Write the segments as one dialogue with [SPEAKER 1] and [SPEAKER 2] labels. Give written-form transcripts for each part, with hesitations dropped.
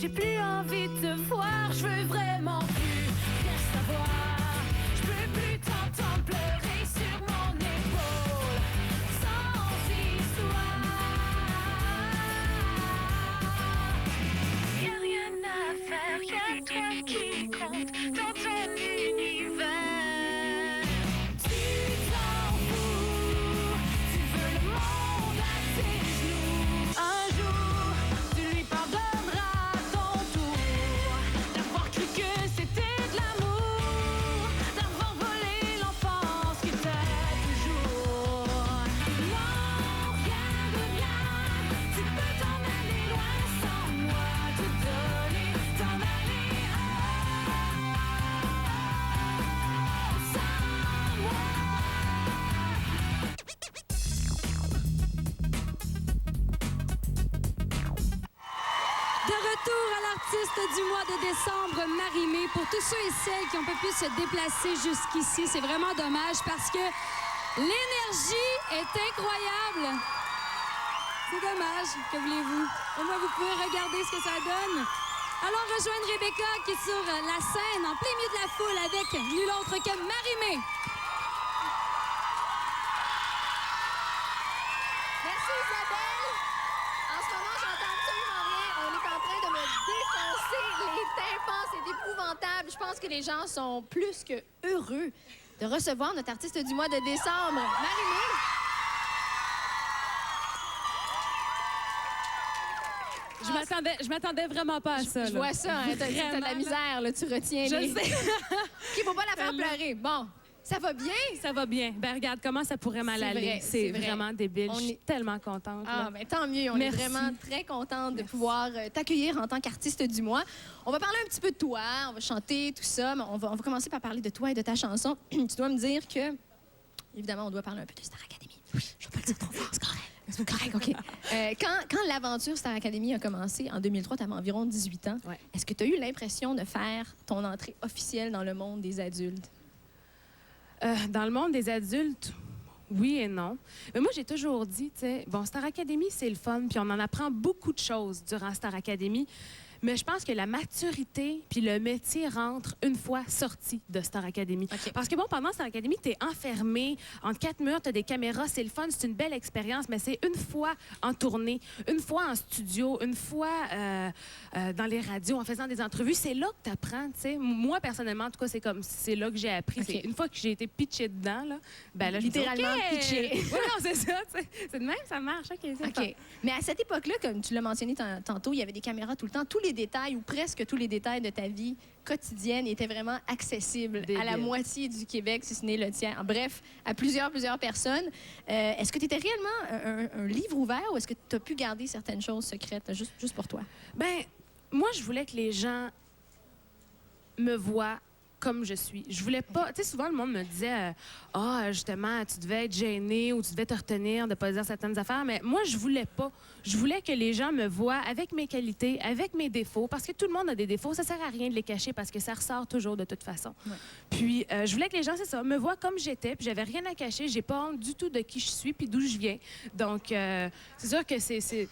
[SPEAKER 1] J'ai plus envie de te voir, je veux vraiment plus rien savoir. Je peux plus t'entendre pleurer sur mon épaule sans histoire. Y'a rien à faire, y'a toi qui compte dans ton univers. Tu t'en fous, tu veux le monde à tes genoux. Un jour, tu lui pardonneras ton tour d'avoir cru que c'était de l'amour, d'avoir volé l'enfance qui t'aide toujours. Non, rien de rien, tu peux t'en aller loin sans moi, te donner, t'en aller sans moi.
[SPEAKER 2] De retour à l'artiste du mois de décembre, Marie-Mé. Pour tous ceux et celles qui n'ont pas pu se déplacer jusqu'ici, c'est vraiment dommage parce que l'énergie est incroyable. C'est dommage, que voulez-vous? Au moins, vous pouvez regarder ce que ça donne. Allons rejoindre Rebecca qui est sur la scène, en plein milieu de la foule, avec nul autre que Marie-Mé.
[SPEAKER 3] Merci Isabelle. En ce moment, j'entends absolument rien. On est en train de me défoncer les tympans. C'est épouvantable. Je pense que les gens sont plus que heureux de recevoir notre artiste du mois de décembre, Marie-Mé.
[SPEAKER 4] Je m'attendais vraiment pas à ça.
[SPEAKER 3] Je vois ça, hein, t'as de la misère, là, tu retiens
[SPEAKER 4] Je
[SPEAKER 3] les...
[SPEAKER 4] sais.
[SPEAKER 3] Il faut pas la faire pleurer. Bon, ça va bien?
[SPEAKER 4] Ça va bien. Ben regarde, comment ça pourrait mal
[SPEAKER 3] C'est
[SPEAKER 4] aller.
[SPEAKER 3] vrai,
[SPEAKER 4] C'est
[SPEAKER 3] c'est vrai.
[SPEAKER 4] vraiment débile.
[SPEAKER 3] On
[SPEAKER 4] Je suis
[SPEAKER 3] est-
[SPEAKER 4] tellement contente.
[SPEAKER 3] Ah,
[SPEAKER 4] là.
[SPEAKER 3] ben tant mieux. On
[SPEAKER 4] Merci.
[SPEAKER 3] est vraiment très contente de pouvoir t'accueillir en tant qu'artiste du mois. On va parler un petit peu de toi, on va chanter, tout ça, mais on va commencer par parler de toi et de ta chanson. Tu dois me dire que, évidemment, on doit parler un peu de Star Academy. Oui, je vais pas le dire trop fort, c'est correct. C'est correct, OK. Quand l'aventure Star Academy a commencé en 2003, tu avais environ 18 ans.
[SPEAKER 4] Ouais.
[SPEAKER 3] Est-ce que tu as eu l'impression de faire ton entrée officielle dans le monde des adultes?
[SPEAKER 4] Dans le monde des adultes, oui et non. Mais moi, j'ai toujours dit, tu sais, bon, Star Academy, c'est le fun, puis on en apprend beaucoup de choses durant Star Academy. Mais je pense que la maturité puis le métier rentrent une fois sorti de Star Academy.
[SPEAKER 3] OK.
[SPEAKER 4] Parce que bon, pendant Star Academy, t'es enfermé entre quatre murs, t'as des caméras, c'est le fun, c'est une belle expérience, mais c'est une fois en tournée, une fois en studio, une fois dans les radios, en faisant des entrevues. C'est là que t'apprends, tu sais. Moi, personnellement, en tout cas, c'est là que j'ai appris.
[SPEAKER 3] OK.
[SPEAKER 4] C'est une fois que j'ai été pitchée dedans, là, ben là, je me dis,
[SPEAKER 3] Littéralement
[SPEAKER 4] OK.
[SPEAKER 3] pitchée.
[SPEAKER 4] Oui, non, c'est ça, tu sais. C'est de même, ça marche. OK, c'est fun.
[SPEAKER 3] OK. Mais à cette époque-là, comme tu l'as mentionné tantôt, il y avait des caméras tout le temps. Tous les détails, ou presque tous les détails de ta vie quotidienne étaient vraiment accessibles à la
[SPEAKER 4] Débile.
[SPEAKER 3] moitié du Québec, si ce n'est le tiers. Bref, à plusieurs personnes. Est-ce que tu étais réellement un livre ouvert ou est-ce que tu as pu garder certaines choses secrètes juste pour toi?
[SPEAKER 4] Ben, moi, je voulais que les gens me voient comme je suis. Je voulais pas... Tu sais, souvent, le monde me disait justement, tu devais être gêné ou tu devais te retenir de pas dire certaines affaires. Mais moi, je voulais pas. Je voulais que les gens me voient avec mes qualités, avec mes défauts. Parce que tout le monde a des défauts. Ça sert à rien de les cacher parce que ça ressort toujours de toute façon.
[SPEAKER 3] Ouais.
[SPEAKER 4] Puis, je voulais que les gens, c'est ça, me voient comme j'étais. Puis, j'avais rien à cacher. J'ai pas honte du tout de qui je suis puis d'où je viens. Donc, c'est sûr que c'est...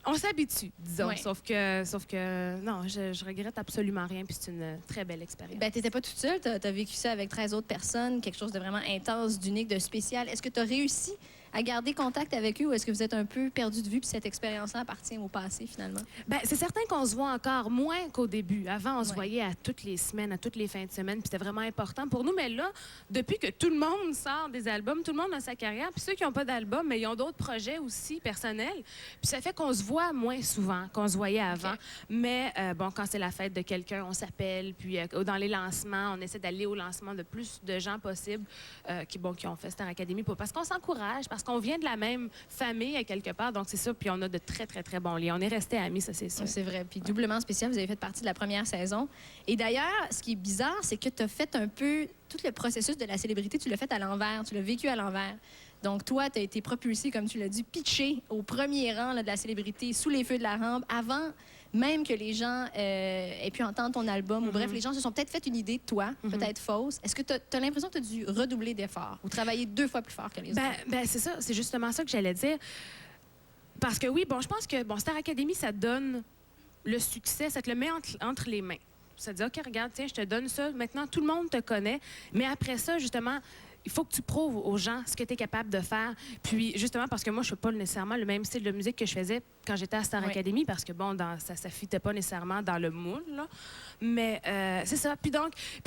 [SPEAKER 4] On s'habitue, disons.
[SPEAKER 3] Ouais.
[SPEAKER 4] Sauf que non, je regrette absolument rien. Puis c'est une très belle expérience.
[SPEAKER 3] Ben, tu n'étais pas toute seule. Tu as vécu ça avec 13 autres personnes, quelque chose de vraiment intense, d'unique, de spécial. Est-ce que tu as réussi à garder contact avec eux ou est-ce que vous êtes un peu perdu de vue puis cette expérience-là appartient au passé, finalement?
[SPEAKER 4] Ben, c'est certain qu'on se voit encore moins qu'au début. Avant, on se
[SPEAKER 3] Ouais.
[SPEAKER 4] voyait à toutes les semaines, à toutes les fins de semaine, puis c'était vraiment important pour nous. Mais là, depuis que tout le monde sort des albums, tout le monde a sa carrière, puis ceux qui n'ont pas d'album, mais ils ont d'autres projets aussi personnels. Puis ça fait qu'on se voit moins souvent qu'on se voyait avant.
[SPEAKER 3] OK.
[SPEAKER 4] Mais bon, quand c'est la fête de quelqu'un, on s'appelle, puis dans les lancements, on essaie d'aller au lancement de plus de gens possible qui ont fait Star Academy, parce qu'on s'encourage, parce qu'on vient de la même famille à quelque part, donc c'est ça, puis on a de très, très, très bons liens. On est restés amis, ça, c'est sûr.
[SPEAKER 3] C'est vrai. Puis doublement spécial, vous avez fait partie de la première saison. Et d'ailleurs, ce qui est bizarre, c'est que tu as fait un peu tout le processus de la célébrité, tu l'as fait à l'envers, tu l'as vécu à l'envers. Donc, toi, tu as été propulsé, comme tu l'as dit, pitché au premier rang là, de la célébrité, sous les feux de la rampe, avant même que les gens aient pu entendre ton album. Ou bref, les gens se sont peut-être fait une idée de toi, peut-être fausse. Est-ce que tu as l'impression que tu as dû redoubler d'efforts ou travailler 2 fois plus fort que les autres?
[SPEAKER 4] Ben, c'est ça, c'est justement ça que j'allais dire. Parce que oui, bon, je pense que Star Academy, ça donne le succès, ça te le met entre les mains. Ça te dit, OK, regarde, tiens, je te donne ça. Maintenant, tout le monde te connaît. Mais après ça, justement, il faut que tu prouves aux gens ce que tu es capable de faire. Puis, justement, parce que moi, je ne fais pas nécessairement le même style de musique que je faisais quand j'étais à Star Academy, parce que, bon, ça ne fitait pas nécessairement dans le moule, là. Mais c'est ça. Puis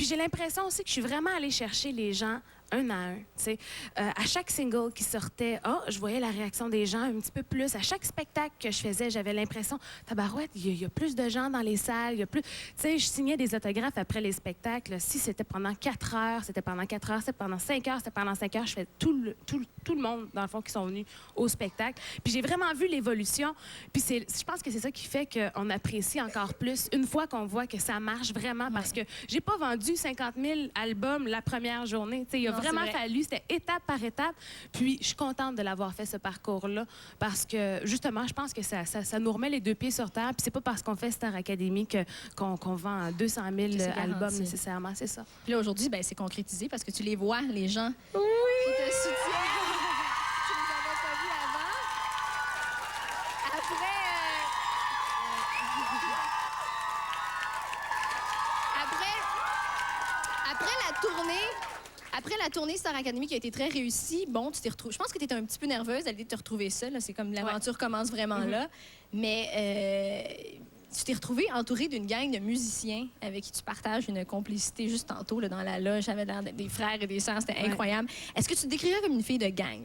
[SPEAKER 4] j'ai l'impression aussi que je suis vraiment allée chercher les gens un à un. Tu sais, à chaque single qui sortait, je voyais la réaction des gens un petit peu plus. À chaque spectacle que je faisais, j'avais l'impression, tabarouette, il y a plus de gens dans les salles, il y a plus. Tu sais, je signais des autographes après les spectacles. Si c'était pendant 4 heures, c'était pendant 4 heures, c'était pendant 5 heures, c'était pendant 5 heures. Je fais tout le monde, dans le fond, qui sont venus au spectacle. Puis j'ai vraiment vu l'évolution. Puis je pense que c'est ça qui fait qu'on apprécie encore plus une fois qu'on voit que ça marche vraiment. Parce que j'ai pas vendu 50 000 albums la première journée. Tu sais, il a vraiment fallu, c'était étape par étape. Puis je suis contente de l'avoir fait, ce parcours-là, parce que, justement, je pense que ça nous remet les 2 pieds sur terre. Puis c'est pas parce qu'on fait Star Academy qu'on vend 200 000 albums nécessairement, c'est ça.
[SPEAKER 3] Puis là, aujourd'hui, ben, c'est concrétisé parce que tu les vois, les gens qui te soutiennent. Tu les avais pas vus avant. Après la tournée Star Academy qui a été très réussie, bon, tu t'es retrouvée. Je pense que tu étais un petit peu nerveuse à l'idée de te retrouver seule. C'est comme l'aventure commence vraiment là. Mais tu t'es retrouvée entourée d'une gang de musiciens avec qui tu partages une complicité juste tantôt là, dans la loge. J'avais l'air d'être des frères et des sœurs. C'était incroyable. Est-ce que tu te décrirais comme une fille de gang?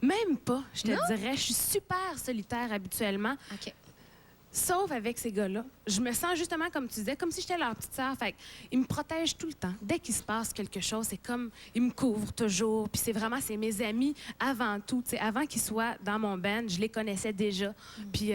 [SPEAKER 4] Même pas, je te dirais. Je suis super solitaire habituellement.
[SPEAKER 3] OK.
[SPEAKER 4] Sauf avec ces gars-là. Je me sens justement, comme tu disais, comme si j'étais leur petite sœur. Fait ils me protègent tout le temps. Dès qu'il se passe quelque chose, c'est comme, ils me couvrent toujours. Puis c'est mes amis avant tout. T'sais, avant qu'ils soient dans mon band, je les connaissais déjà. Puis,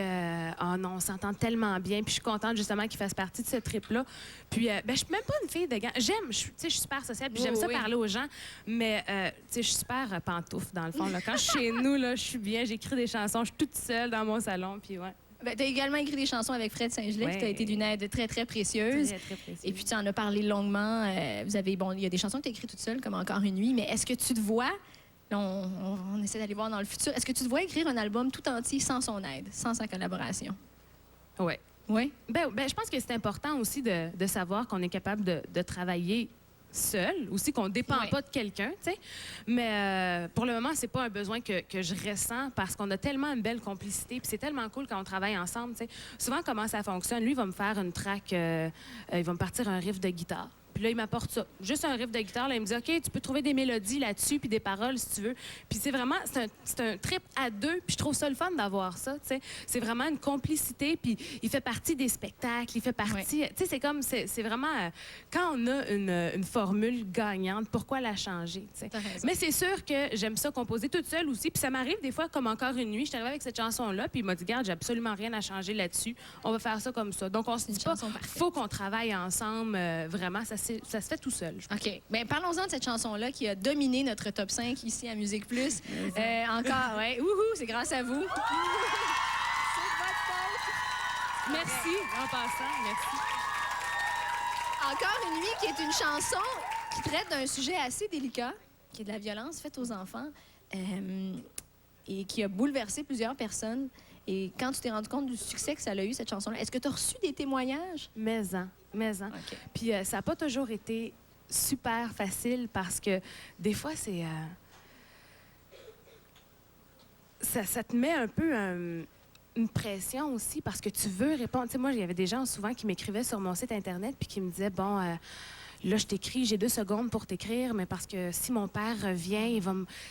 [SPEAKER 4] on s'entend tellement bien. Puis je suis contente justement qu'ils fassent partie de ce trip-là. Puis, je suis même pas une fille de gang. Je suis super sociable, puis j'aime ça parler aux gens. Mais, je suis super pantoufle, dans le fond. Là. Quand je suis chez nous, là, je suis bien. J'écris des chansons. Je suis toute seule dans mon salon. Puis,
[SPEAKER 3] Ben, tu as également écrit des chansons avec Fred Saint-Gelais, qui a été d'une aide très, très précieuse.
[SPEAKER 4] Très, très précieuse. Et
[SPEAKER 3] puis, tu en as parlé longuement. Il y a des chansons que tu as écrites toute seule, comme Encore une nuit. Mais est-ce que tu te vois, là, on essaie d'aller voir dans le futur, est-ce que tu te vois écrire un album tout entier sans son aide, sans sa collaboration?
[SPEAKER 4] Oui.
[SPEAKER 3] Oui?
[SPEAKER 4] Ben, je pense que c'est important aussi de savoir qu'on est capable de travailler seul, aussi qu'on ne dépend pas de quelqu'un, tu sais. Mais pour le moment, c'est pas un besoin que je ressens parce qu'on a tellement une belle complicité, puis c'est tellement cool quand on travaille ensemble, tu sais. Souvent, comment ça fonctionne? Lui, il va me faire une track, il va me partir un riff de guitare. Puis là, il m'apporte ça. Juste un riff de guitare. Là, il me dit, OK, tu peux trouver des mélodies là-dessus puis des paroles si tu veux. Puis c'est vraiment, c'est un trip à 2. Puis je trouve ça le fun d'avoir ça, tu sais. C'est vraiment une complicité. Puis il fait partie des spectacles. Il fait partie... Tu sais, c'est comme... C'est vraiment... quand on a une formule gagnante, pourquoi la changer, tu sais? Mais c'est sûr que j'aime ça composer toute seule aussi. Puis ça m'arrive des fois, comme Encore une nuit, je suis arrivée avec cette chanson-là. Puis il m'a dit, regarde, j'ai absolument rien à changer là-dessus. On va faire ça comme ça. Donc on se dit pas, faut qu'on travaille ensemble. Vraiment, ça se fait tout seul.
[SPEAKER 3] OK. Bien, parlons-en de cette chanson-là qui a dominé notre top 5 ici à Musique Plus. Encore, oui. Wouhou, c'est grâce à vous. C'est votre faute.
[SPEAKER 4] Merci, en passant. Merci.
[SPEAKER 3] Encore une nuit qui est une chanson qui traite d'un sujet assez délicat, qui est de la violence faite aux enfants et qui a bouleversé plusieurs personnes. Et quand tu t'es rendu compte du succès que ça a eu, cette chanson-là, est-ce que tu as reçu des témoignages?
[SPEAKER 4] Mais-en. Okay. Puis ça n'a pas toujours été super facile parce que des fois, c'est... ça te met un peu une pression aussi parce que tu veux répondre. Tu sais, moi, il y avait des gens souvent qui m'écrivaient sur mon site Internet puis qui me disaient, bon... là, je t'écris, j'ai 2 secondes pour t'écrire, mais parce que si mon père revient,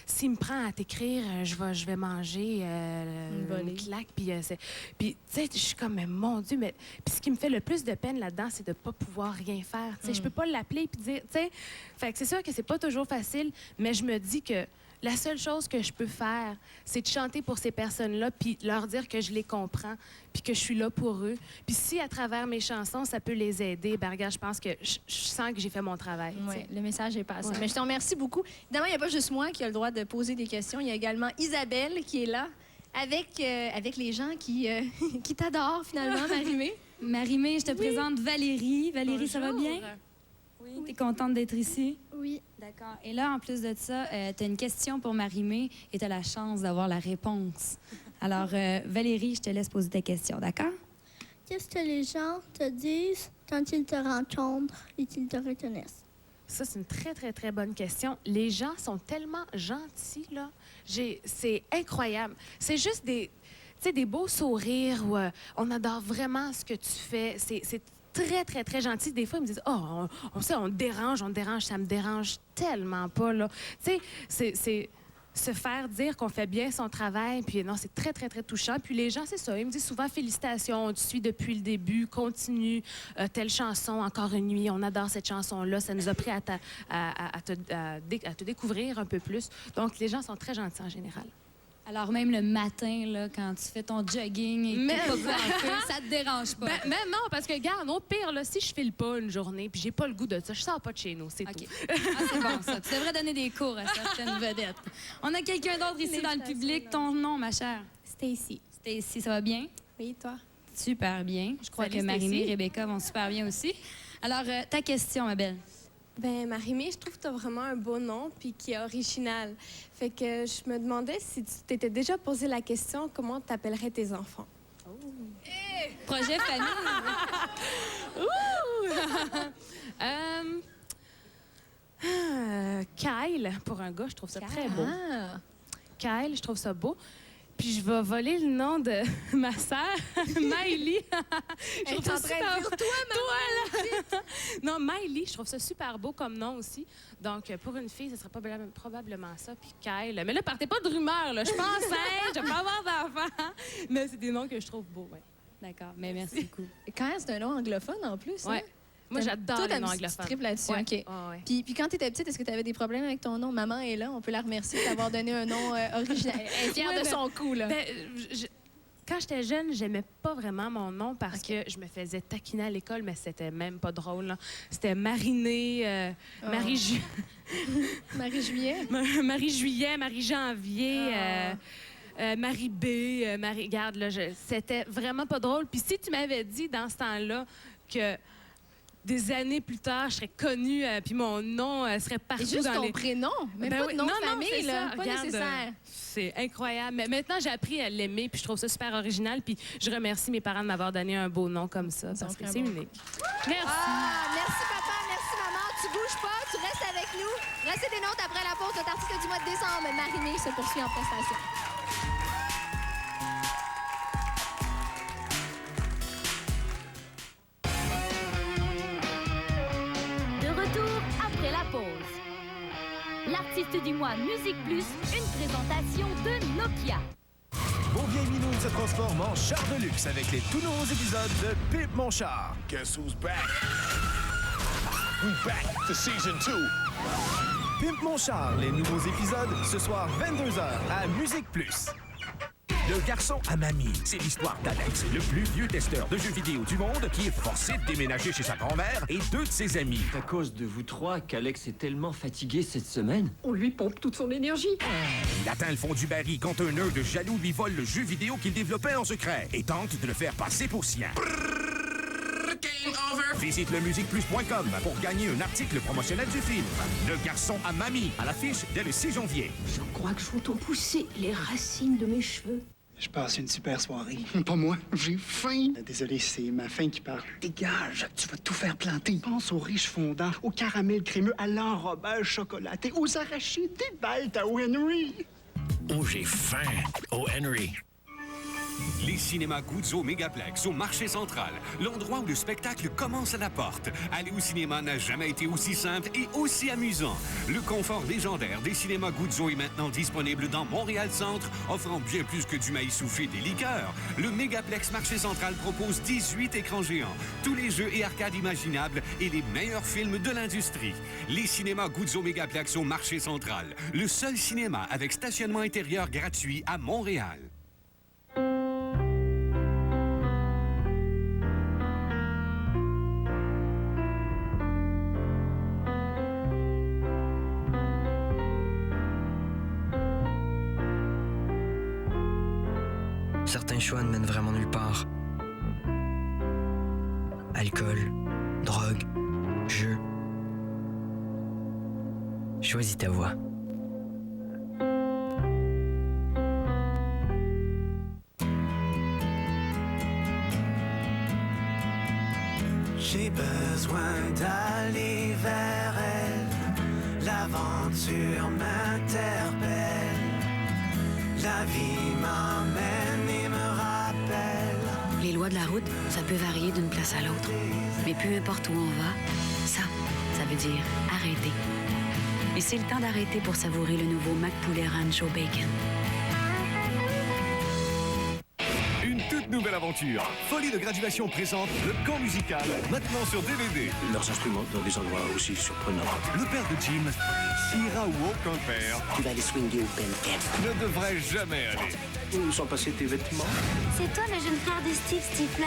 [SPEAKER 4] s'il me prend à t'écrire, je vais manger une claque. Puis, tu sais, je suis comme, mais mon Dieu, mais... Puis ce qui me fait le plus de peine là-dedans, c'est de ne pas pouvoir rien faire. Tu sais, je peux pas l'appeler puis dire, tu sais... Fait que c'est sûr que c'est pas toujours facile, mais je me dis que la seule chose que je peux faire, c'est de chanter pour ces personnes-là puis leur dire que je les comprends puis que je suis là pour eux. Puis si, à travers mes chansons, ça peut les aider, ben regarde, je pense que je sens que j'ai fait mon travail.
[SPEAKER 3] Oui, le message est passé. Mais je te remercie beaucoup. Évidemment, il n'y a pas juste moi qui a le droit de poser des questions. Il y a également Isabelle qui est là avec les gens qui t'adorent, finalement, Marie-Mé.
[SPEAKER 2] Marie-Mé, je te présente Valérie. Valérie, bonjour. Ça va bien? Oui. T'es contente d'être ici?
[SPEAKER 5] Oui.
[SPEAKER 2] D'accord. Et là, en plus de ça, tu as une question pour Marie-Mé et tu as la chance d'avoir la réponse. Alors, Valérie, je te laisse poser ta question, d'accord?
[SPEAKER 5] Qu'est-ce que les gens te disent quand ils te rencontrent et qu'ils te reconnaissent?
[SPEAKER 4] Ça, c'est une très, très, très bonne question. Les gens sont tellement gentils, là. C'est incroyable. C'est juste des beaux sourires où on adore vraiment ce que tu fais. C'est très, très, très gentil. Des fois, ils me disent « Oh, on te dérange, ça me dérange tellement pas, là. » Tu sais, c'est se faire dire qu'on fait bien son travail, puis non, c'est très, très, très touchant. Puis les gens, c'est ça, ils me disent souvent « Félicitations, on te suit depuis le début, continue, telle chanson, encore une nuit, on adore cette chanson-là, ça nous a pris à te découvrir un peu plus. » Donc, les gens sont très gentils en général.
[SPEAKER 2] Alors, même le matin, là, quand tu fais ton jogging et
[SPEAKER 4] Mais-
[SPEAKER 2] que t'es pas coiffé, ça te dérange pas.
[SPEAKER 4] Ben non, parce que, regarde, au pire, là, si je file pas une journée puis j'ai pas le goût de ça, je sors pas de chez nous, c'est
[SPEAKER 2] OK.
[SPEAKER 4] tout.
[SPEAKER 2] Ah, c'est bon, ça. Tu devrais donner des cours à certaines vedettes. On a quelqu'un d'autre ici dans le public. Ton nom, ma chère?
[SPEAKER 6] Stacy.
[SPEAKER 2] Stacy, ça va bien?
[SPEAKER 6] Oui, toi?
[SPEAKER 2] Super bien. Je crois
[SPEAKER 4] Salut,
[SPEAKER 2] que Marimé
[SPEAKER 4] Stacy.
[SPEAKER 2] et Rebecca vont super bien aussi. Alors, ta question, ma belle.
[SPEAKER 6] Ben, Marie-Mé, je trouve que tu as vraiment un beau nom puis qui est original. Fait que je me demandais si tu t'étais déjà posé la question comment tu appellerais tes enfants.
[SPEAKER 2] Projet famille.
[SPEAKER 4] Kyle, pour un gars, je trouve ça très beau.
[SPEAKER 3] Ah!
[SPEAKER 4] Kyle, je trouve ça beau. Puis je vais voler le nom de ma sœur, Miley. Je trouve ça super beau. Non, Miley, je trouve ça super beau comme nom aussi. Donc, pour une fille, ce serait probablement ça. Puis Kyle. Mais là, partez pas de rumeurs, là. Je suis pas enceinte, je vais pas avoir d'enfant. Mais c'est des noms que je trouve beaux, ouais.
[SPEAKER 2] D'accord, mais merci beaucoup.
[SPEAKER 3] Quand même, c'est un nom anglophone en plus.
[SPEAKER 4] Ouais. Moi, j'adore
[SPEAKER 3] Toi,
[SPEAKER 4] les
[SPEAKER 3] t'as
[SPEAKER 4] noms
[SPEAKER 3] mis du
[SPEAKER 4] anglophones.
[SPEAKER 3] triple là-dessus,
[SPEAKER 4] Ouais.
[SPEAKER 3] OK.
[SPEAKER 4] Ouais, ouais.
[SPEAKER 3] Puis quand tu étais petite, est-ce que tu avais des problèmes avec ton nom? Maman est là, on peut la remercier d'avoir donné un nom original. Elle est fière
[SPEAKER 4] Ouais,
[SPEAKER 3] de
[SPEAKER 4] ben-
[SPEAKER 3] son coup, là.
[SPEAKER 4] Ben, quand j'étais jeune, j'aimais pas vraiment mon nom parce que je me faisais taquiner à l'école, mais c'était même pas drôle, là. C'était Marinée,
[SPEAKER 3] Marie-Juillet?
[SPEAKER 4] Marie-Juillet, Marie-Janvier, Marie-B, Marie... Regarde, là, c'était vraiment pas drôle. Puis si tu m'avais dit dans ce temps-là que des années plus tard, je serais connue, puis mon nom serait partout
[SPEAKER 3] Et juste
[SPEAKER 4] dans
[SPEAKER 3] ton
[SPEAKER 4] les...
[SPEAKER 3] prénom, même
[SPEAKER 4] Ben
[SPEAKER 3] pas
[SPEAKER 4] oui.
[SPEAKER 3] de nom
[SPEAKER 4] Non,
[SPEAKER 3] de
[SPEAKER 4] non,
[SPEAKER 3] famille,
[SPEAKER 4] c'est
[SPEAKER 3] là.
[SPEAKER 4] ça.
[SPEAKER 3] Pas
[SPEAKER 4] Regarde,
[SPEAKER 3] nécessaire.
[SPEAKER 4] C'est incroyable. Mais maintenant, j'ai appris à l'aimer, puis je trouve ça super original. Puis je remercie mes parents de m'avoir donné un beau nom comme ça, parce que
[SPEAKER 3] pris un
[SPEAKER 4] c'est
[SPEAKER 3] bon
[SPEAKER 4] unique. Merci.
[SPEAKER 7] Ah, merci papa, merci maman. Tu bouges pas, tu restes avec nous. Restez des notes après la pause. Notre artiste du mois de décembre, Marie-Mé, se poursuit en prestation.
[SPEAKER 8] De retour après la pause. L'artiste du mois Musique Plus, une présentation de Nokia.
[SPEAKER 9] Vos vieilles minounes se transforment en char de luxe avec les tout nouveaux épisodes de Pimp mon char.
[SPEAKER 10] Guess who's back? We back to season 2.
[SPEAKER 9] Pimp mon char, les nouveaux épisodes, ce soir 22h à Musique Plus.
[SPEAKER 11] Le garçon à mamie, c'est l'histoire d'Alex, le plus vieux testeur de jeux vidéo du monde qui est forcé de déménager chez sa grand-mère et deux de ses amis.
[SPEAKER 12] C'est à cause de vous trois qu'Alex est tellement fatigué cette semaine. On lui pompe toute son énergie.
[SPEAKER 11] Il atteint le fond du baril quand un nerd jaloux lui vole le jeu vidéo qu'il développait en secret et tente de le faire passer pour sien. Visite lemusiqueplus.com pour gagner un article promotionnel du film. Le garçon à mamie, à l'affiche dès le 6 janvier.
[SPEAKER 8] Je crois que je vais pousser les racines de mes cheveux.
[SPEAKER 13] Je passe une super soirée. Pas moi, j'ai faim. Désolé, c'est ma faim qui parle. Dégage, tu vas tout faire planter. Pense aux riches fondants, au caramel crémeux, à l'enrobage chocolaté, aux arachides, des balles à Henry.
[SPEAKER 14] Oh, j'ai faim au Henry.
[SPEAKER 15] Les cinémas Guzzo Mégaplex au marché central, l'endroit où le spectacle commence à la porte. Aller au cinéma n'a jamais été aussi simple et aussi amusant. Le confort légendaire des cinémas Guzzo est maintenant disponible dans Montréal-Centre, offrant bien plus que du maïs soufflé et des liqueurs. Le Mégaplex marché central propose 18 écrans géants, tous les jeux et arcades imaginables et les meilleurs films de l'industrie. Les cinémas Guzzo Mégaplex au marché central, le seul cinéma avec stationnement intérieur gratuit à Montréal.
[SPEAKER 16] Certains choix ne mènent vraiment nulle part. Alcool, drogue, jeu. Choisis ta voie.
[SPEAKER 17] besoin d'aller vers elle. L'aventure m'interpelle. La vie m'emmène et me rappelle.
[SPEAKER 18] Les lois de la route, ça peut varier d'une place à l'autre. Mais peu importe où on va, ça veut dire arrêter. Et c'est le temps d'arrêter pour savourer le nouveau Mac Poulet Rancho Bacon.
[SPEAKER 15] Une toute nouvelle aventure. Folie de graduation présente le camp musical, maintenant sur DVD.
[SPEAKER 14] Leurs instruments dans des endroits aussi surprenants.
[SPEAKER 15] Le père de Jim, qui ira où aucun père
[SPEAKER 14] Tu vas aller swinguer au Ben
[SPEAKER 15] ne devrait jamais aller.
[SPEAKER 14] Où sont passés tes vêtements?
[SPEAKER 19] C'est toi le jeune frère de Steve Stifler.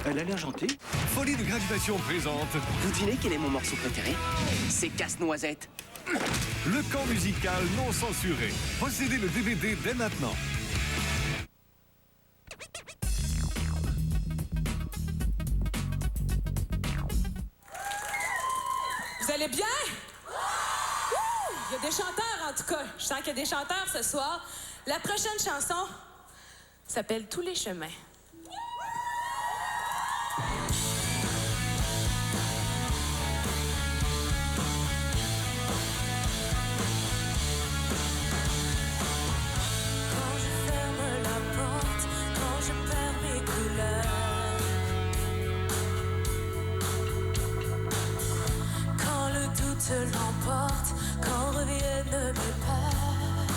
[SPEAKER 14] Elle a l'air gentille.
[SPEAKER 15] Folie de graduation présente.
[SPEAKER 20] Vous devinez quel est mon morceau préféré? C'est Casse-Noisette.
[SPEAKER 15] Le camp musical non censuré. Possédez le DVD dès maintenant.
[SPEAKER 21] Vous allez bien? Il y a des chanteurs, en tout cas. Je sens qu'il y a des chanteurs ce soir. La prochaine chanson s'appelle « Tous les chemins ».
[SPEAKER 1] Quand je ferme la porte, quand je perds mes couleurs, quand le doute l'emporte, quand reviennent mes peurs,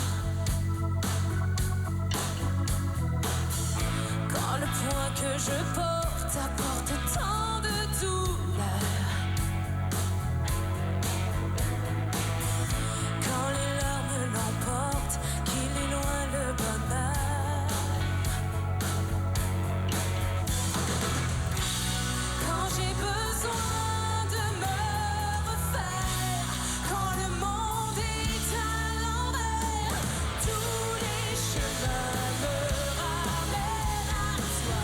[SPEAKER 1] quand le poids que je porte apporte tant de douleur, quand les larmes l'emportent, qu'il est loin le bonheur, quand j'ai besoin de me refaire, quand le monde est à l'envers, tous les chemins me ramènent à toi.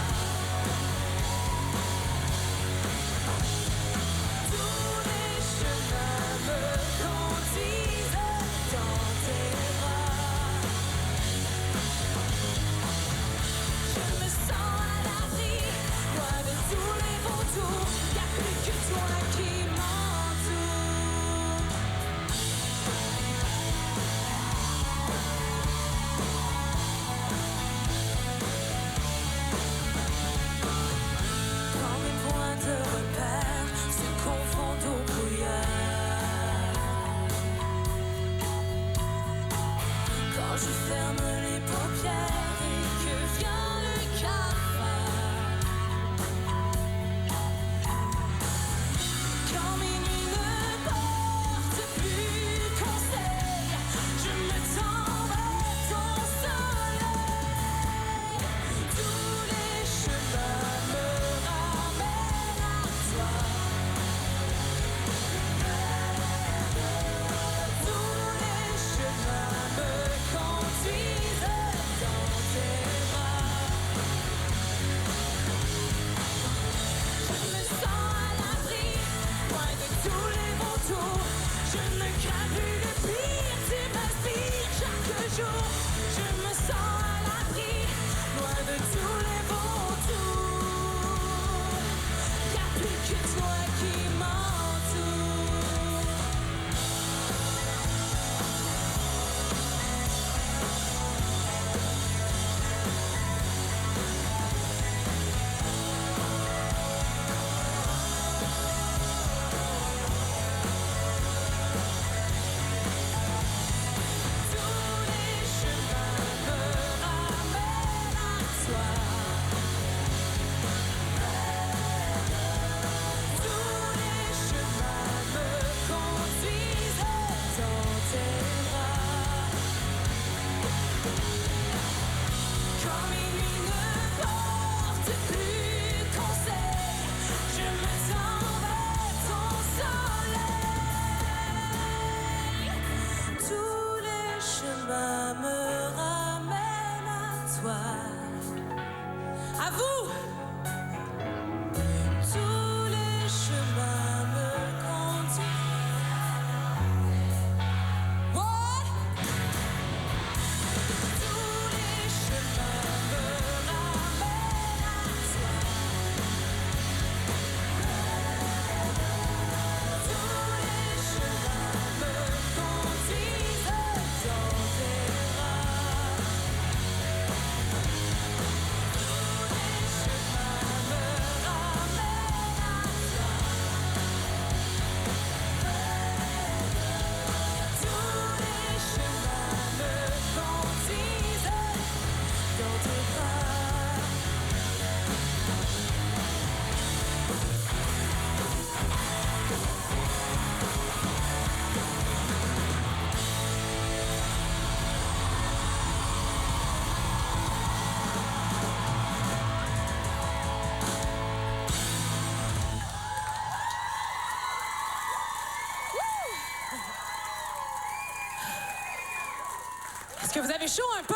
[SPEAKER 21] Vous avez chaud un peu?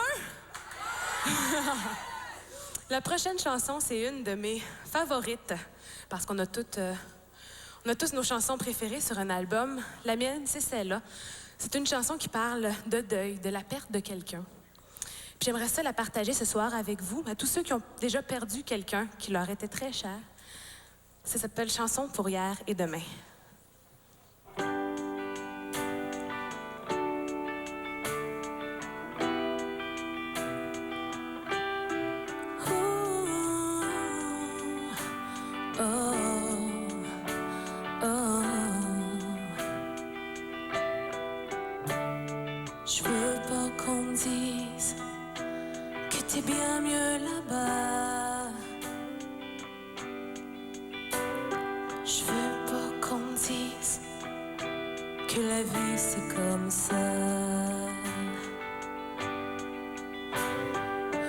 [SPEAKER 21] La prochaine chanson, c'est une de mes favorites, parce qu'on a toutes nos chansons préférées sur un album. La mienne, c'est celle-là. C'est une chanson qui parle de deuil, de la perte de quelqu'un. Puis j'aimerais ça la partager ce soir avec vous, à tous ceux qui ont déjà perdu quelqu'un qui leur était très cher. Ça s'appelle Chanson pour hier et demain. Je veux pas qu'on me dise que t'es bien mieux là-bas. Je veux pas qu'on me dise que la vie c'est comme ça.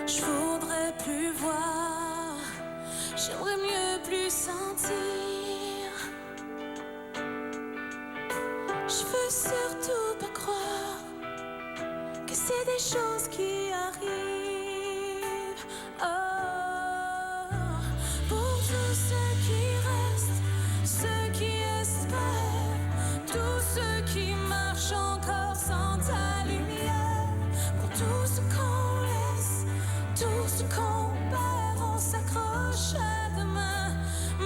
[SPEAKER 21] Je voudrais plus voir, j'aimerais mieux plus sentir. Je veux surtout pas croire que c'est des choses qui arrivent. Oh, pour tous ceux qui restent, ceux qui espèrent, tous ceux qui marchent encore sans ta lumière. Pour tout ce qu'on laisse, tout ce qu'on perd, on s'accroche à demain,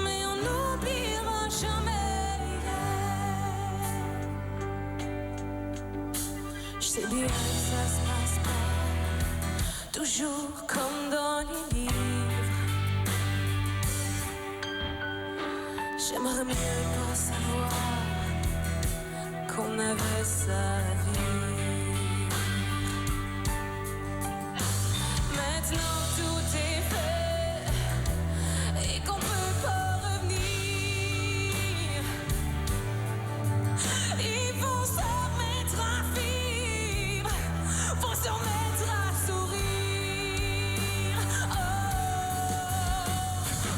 [SPEAKER 21] mais on n'oubliera jamais hier. Je sais bien que ça se passe pas toujours comme dans les livres. J'aimerais mieux pas savoir qu'on avait ça à vivre. Maintenant tout est fait et qu'on peut pas revenir. Ils vont se remettre à vivre, vont se remettre à sourire. Oh,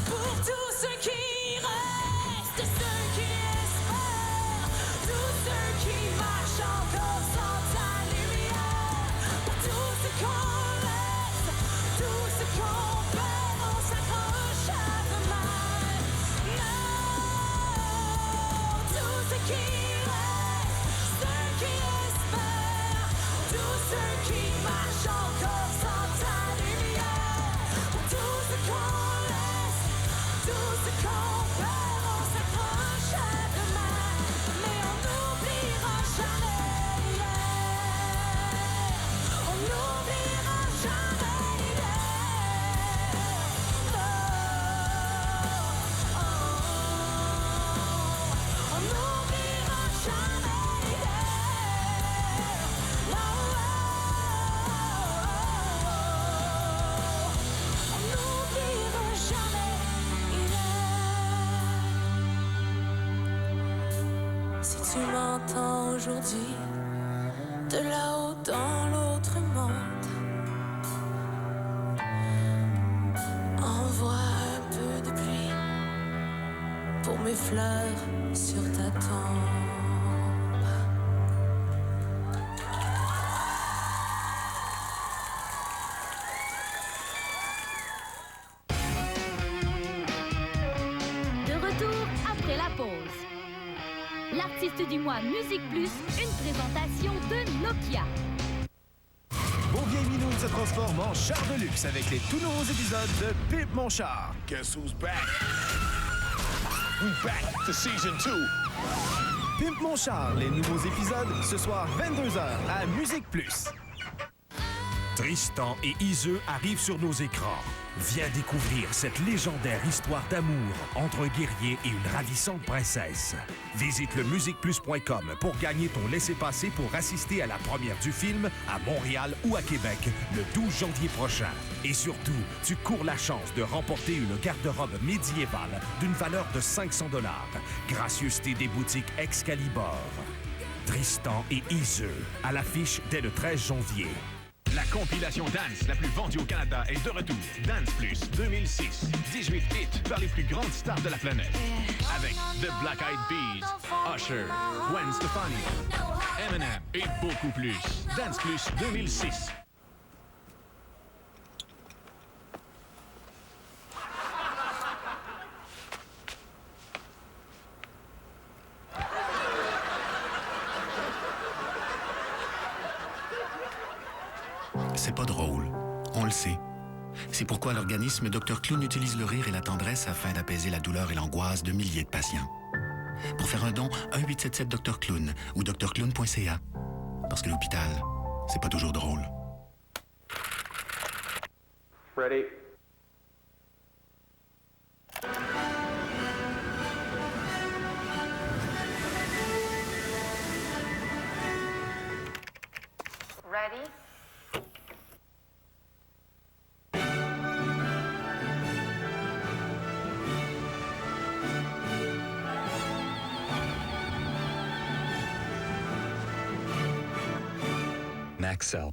[SPEAKER 21] pour tous ceux qui restent, ceux qui espèrent, tous ceux qui marchent encore sans ta lumière. Pour tout ce qu'on laisse, tout ce qu'on perd, on s'accroche à demain. Non, tout ce qui reste, ceux qui espèrent, tous ceux qui marchent encore sans ta lumière. Pour tout ce qu'on laisse, tout ce qu'on perd, on s'accroche à demain, mais on n'oubliera jamais hier. On n'oubliera jamais hier. Oh, oh, on n'oubliera jamais hier. Oh, on n'oubliera jamais hier. Si tu m'entends aujourd'hui, de là-haut dans l'autre monde, envoie un peu de pluie pour mes fleurs sur ta tombe.
[SPEAKER 8] De retour après la pause. L'artiste du mois Musique Plus, une présentation de Nokia.
[SPEAKER 9] Vos vieilles minounes se transforment en char de luxe avec les tout nouveaux épisodes de Pimp mon char.
[SPEAKER 10] Guess who's back? We back to season 2.
[SPEAKER 9] Pimp mon char, les nouveaux épisodes, ce soir 22h à Musique Plus.
[SPEAKER 11] Tristan et Iseux arrivent sur nos écrans. Viens découvrir cette légendaire histoire d'amour entre un guerrier et une ravissante princesse. Visite le musiqueplus.com pour gagner ton laissez-passer pour assister à la première du film à Montréal ou à Québec le 12 janvier prochain. Et surtout, tu cours la chance de remporter une garde-robe médiévale d'une valeur de 500 $. Gracieuseté des boutiques Excalibur. Tristan et Iseux, à l'affiche dès le 13 janvier.
[SPEAKER 10] La compilation Dance la plus vendue au Canada est de retour. Dance Plus 2006. 18 hits par les plus grandes stars de la planète. Avec The Black Eyed Peas, Usher, Gwen Stefani, Eminem et beaucoup plus. Dance Plus 2006.
[SPEAKER 5] c'est pas drôle. On le sait. C'est pourquoi l'organisme Dr Clown utilise le rire et la tendresse afin d'apaiser la douleur et l'angoisse de milliers de patients. Pour faire un don, 1-877 Dr Clown ou drclown.ca. Parce que l'hôpital, c'est pas toujours drôle.
[SPEAKER 22] Ready.
[SPEAKER 1] Ready?
[SPEAKER 23] Maxell.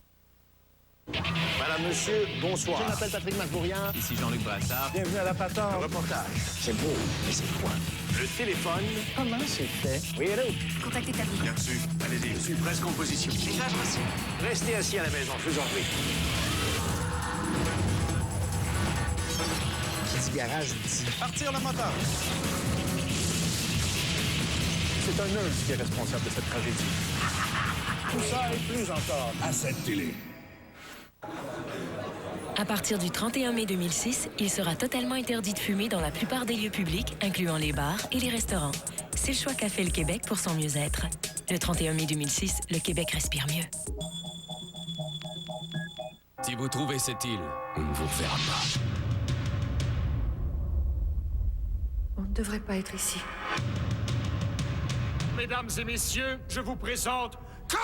[SPEAKER 9] Madame, monsieur, bonsoir. Je m'appelle Patrick Masbourian.
[SPEAKER 10] Ici Jean-Luc Brassard.
[SPEAKER 9] Bienvenue à la patente. Le reportage. C'est beau, mais c'est quoi? Le téléphone. Comment c'est fait? Oui, allô?
[SPEAKER 1] Contactez ta vie.
[SPEAKER 9] Bien reçu. Allez-y, je suis presque en position.
[SPEAKER 1] Message reçu.
[SPEAKER 9] Restez assis à la maison, faisons bruit. Qui dit garage dit... Partir le moteur. C'est un nurse qui est responsable de cette tragédie. Tout ça et plus encore à cette télé.
[SPEAKER 24] À partir du 31 mai 2006, il sera totalement interdit de fumer dans la plupart des lieux publics, incluant les bars et les restaurants. C'est le choix qu'a fait le Québec pour son mieux-être. Le 31 mai 2006, le Québec respire mieux.
[SPEAKER 23] Si vous trouvez cette île, on ne vous reverra pas.
[SPEAKER 18] On ne devrait pas être ici.
[SPEAKER 9] Mesdames et messieurs, je vous présente Con!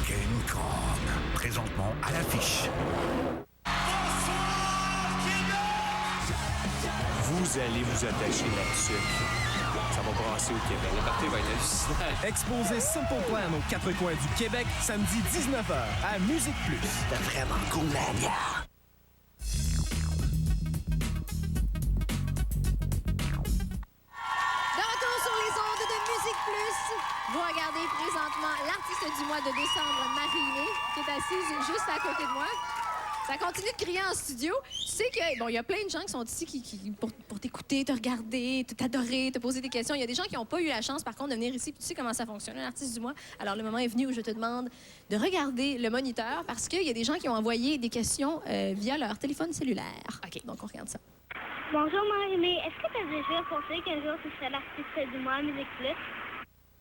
[SPEAKER 11] Ken Kong, présentement à l'affiche.
[SPEAKER 9] Vous allez vous attacher là-dessus. Ça va brasser au Québec.
[SPEAKER 23] La partie va être hallucinante.
[SPEAKER 9] Exposé Simple Plan aux quatre coins du Québec, samedi 19h à Musique Plus. T'as vraiment cool, Nadia.
[SPEAKER 7] De retour sur les ondes de Musique Plus. Vous regardez présentement l'artiste du mois de décembre, Marie-Mé, qui est assise juste à côté de moi. Ça continue de crier en studio. Tu sais que, bon, il y a plein de gens qui sont ici pour t'écouter, te regarder, t'adorer, te poser des questions. Il y a des gens qui n'ont pas eu la chance, par contre, de venir ici. Puis tu sais comment ça fonctionne, un artiste du mois. Alors, le moment est venu où je te demande de regarder le moniteur parce qu'il y a des gens qui ont envoyé des questions via leur téléphone cellulaire. OK, donc on regarde ça.
[SPEAKER 19] Bonjour Marie-Mé, est-ce que tu as déjà pensé qu'un jour tu serais l'artiste du mois à Musique Plus?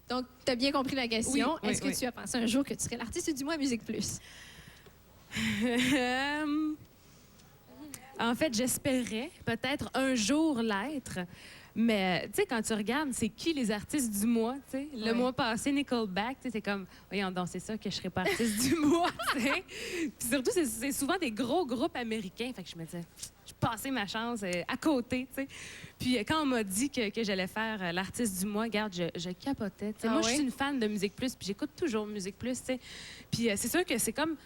[SPEAKER 3] Donc, tu as bien compris la question.
[SPEAKER 4] Oui,
[SPEAKER 3] Est-ce que tu as pensé un jour que tu serais l'artiste du mois à Musique Plus?
[SPEAKER 4] En fait, j'espérais peut-être un jour l'être. Mais, tu sais, quand tu regardes, c'est qui les artistes du mois, tu sais? Le mois passé, Nickelback, tu sais, c'est comme, voyons donc, c'est sûr que je serais pas artiste du mois, tu sais? Puis surtout, c'est souvent des gros groupes américains. Fait que je me disais, je passais ma chance à côté, tu sais. Puis quand on m'a dit que j'allais faire l'artiste du mois, regarde, je capotais. Tu sais, moi, je suis une fan de Musique Plus, puis j'écoute toujours Musique Plus, tu sais. Puis c'est sûr que c'est comme...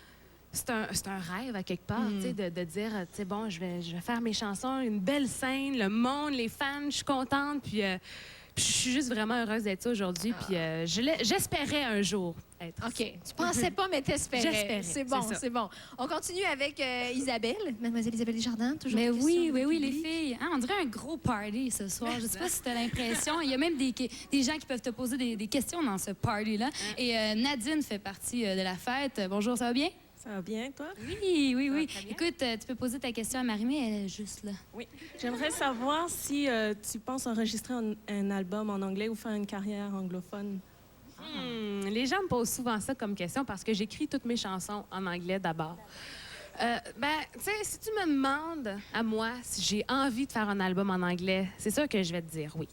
[SPEAKER 4] C'est un rêve, à quelque part, tu sais, de dire, tu sais, bon, je vais faire mes chansons, une belle scène, le monde, les fans, je suis contente, puis je suis juste vraiment heureuse d'être ça aujourd'hui, puis j'espérais un jour être.
[SPEAKER 3] OK. Tu pensais pas, mais t'espérais.
[SPEAKER 4] J'espérais.
[SPEAKER 3] C'est bon, c'est bon. On continue avec Isabelle, Mademoiselle Isabelle Desjardins, toujours.
[SPEAKER 2] Mais
[SPEAKER 3] des
[SPEAKER 2] oui,
[SPEAKER 3] questions
[SPEAKER 2] les filles. Hein, on dirait un gros party ce soir. Je sais pas si tu as l'impression. Il y a même des gens qui peuvent te poser des questions dans ce party-là. Et Nadine fait partie de la fête. Bonjour, ça va bien?
[SPEAKER 25] Ça va bien, toi?
[SPEAKER 2] Oui. Écoute, tu peux poser ta question à Marie-Mé, elle est juste là.
[SPEAKER 25] Oui. J'aimerais savoir si tu penses enregistrer un album en anglais ou faire une carrière anglophone.
[SPEAKER 4] Les gens me posent souvent ça comme question parce que j'écris toutes mes chansons en anglais d'abord. Tu sais, si tu me demandes à moi si j'ai envie de faire un album en anglais, c'est sûr que je vais te dire oui.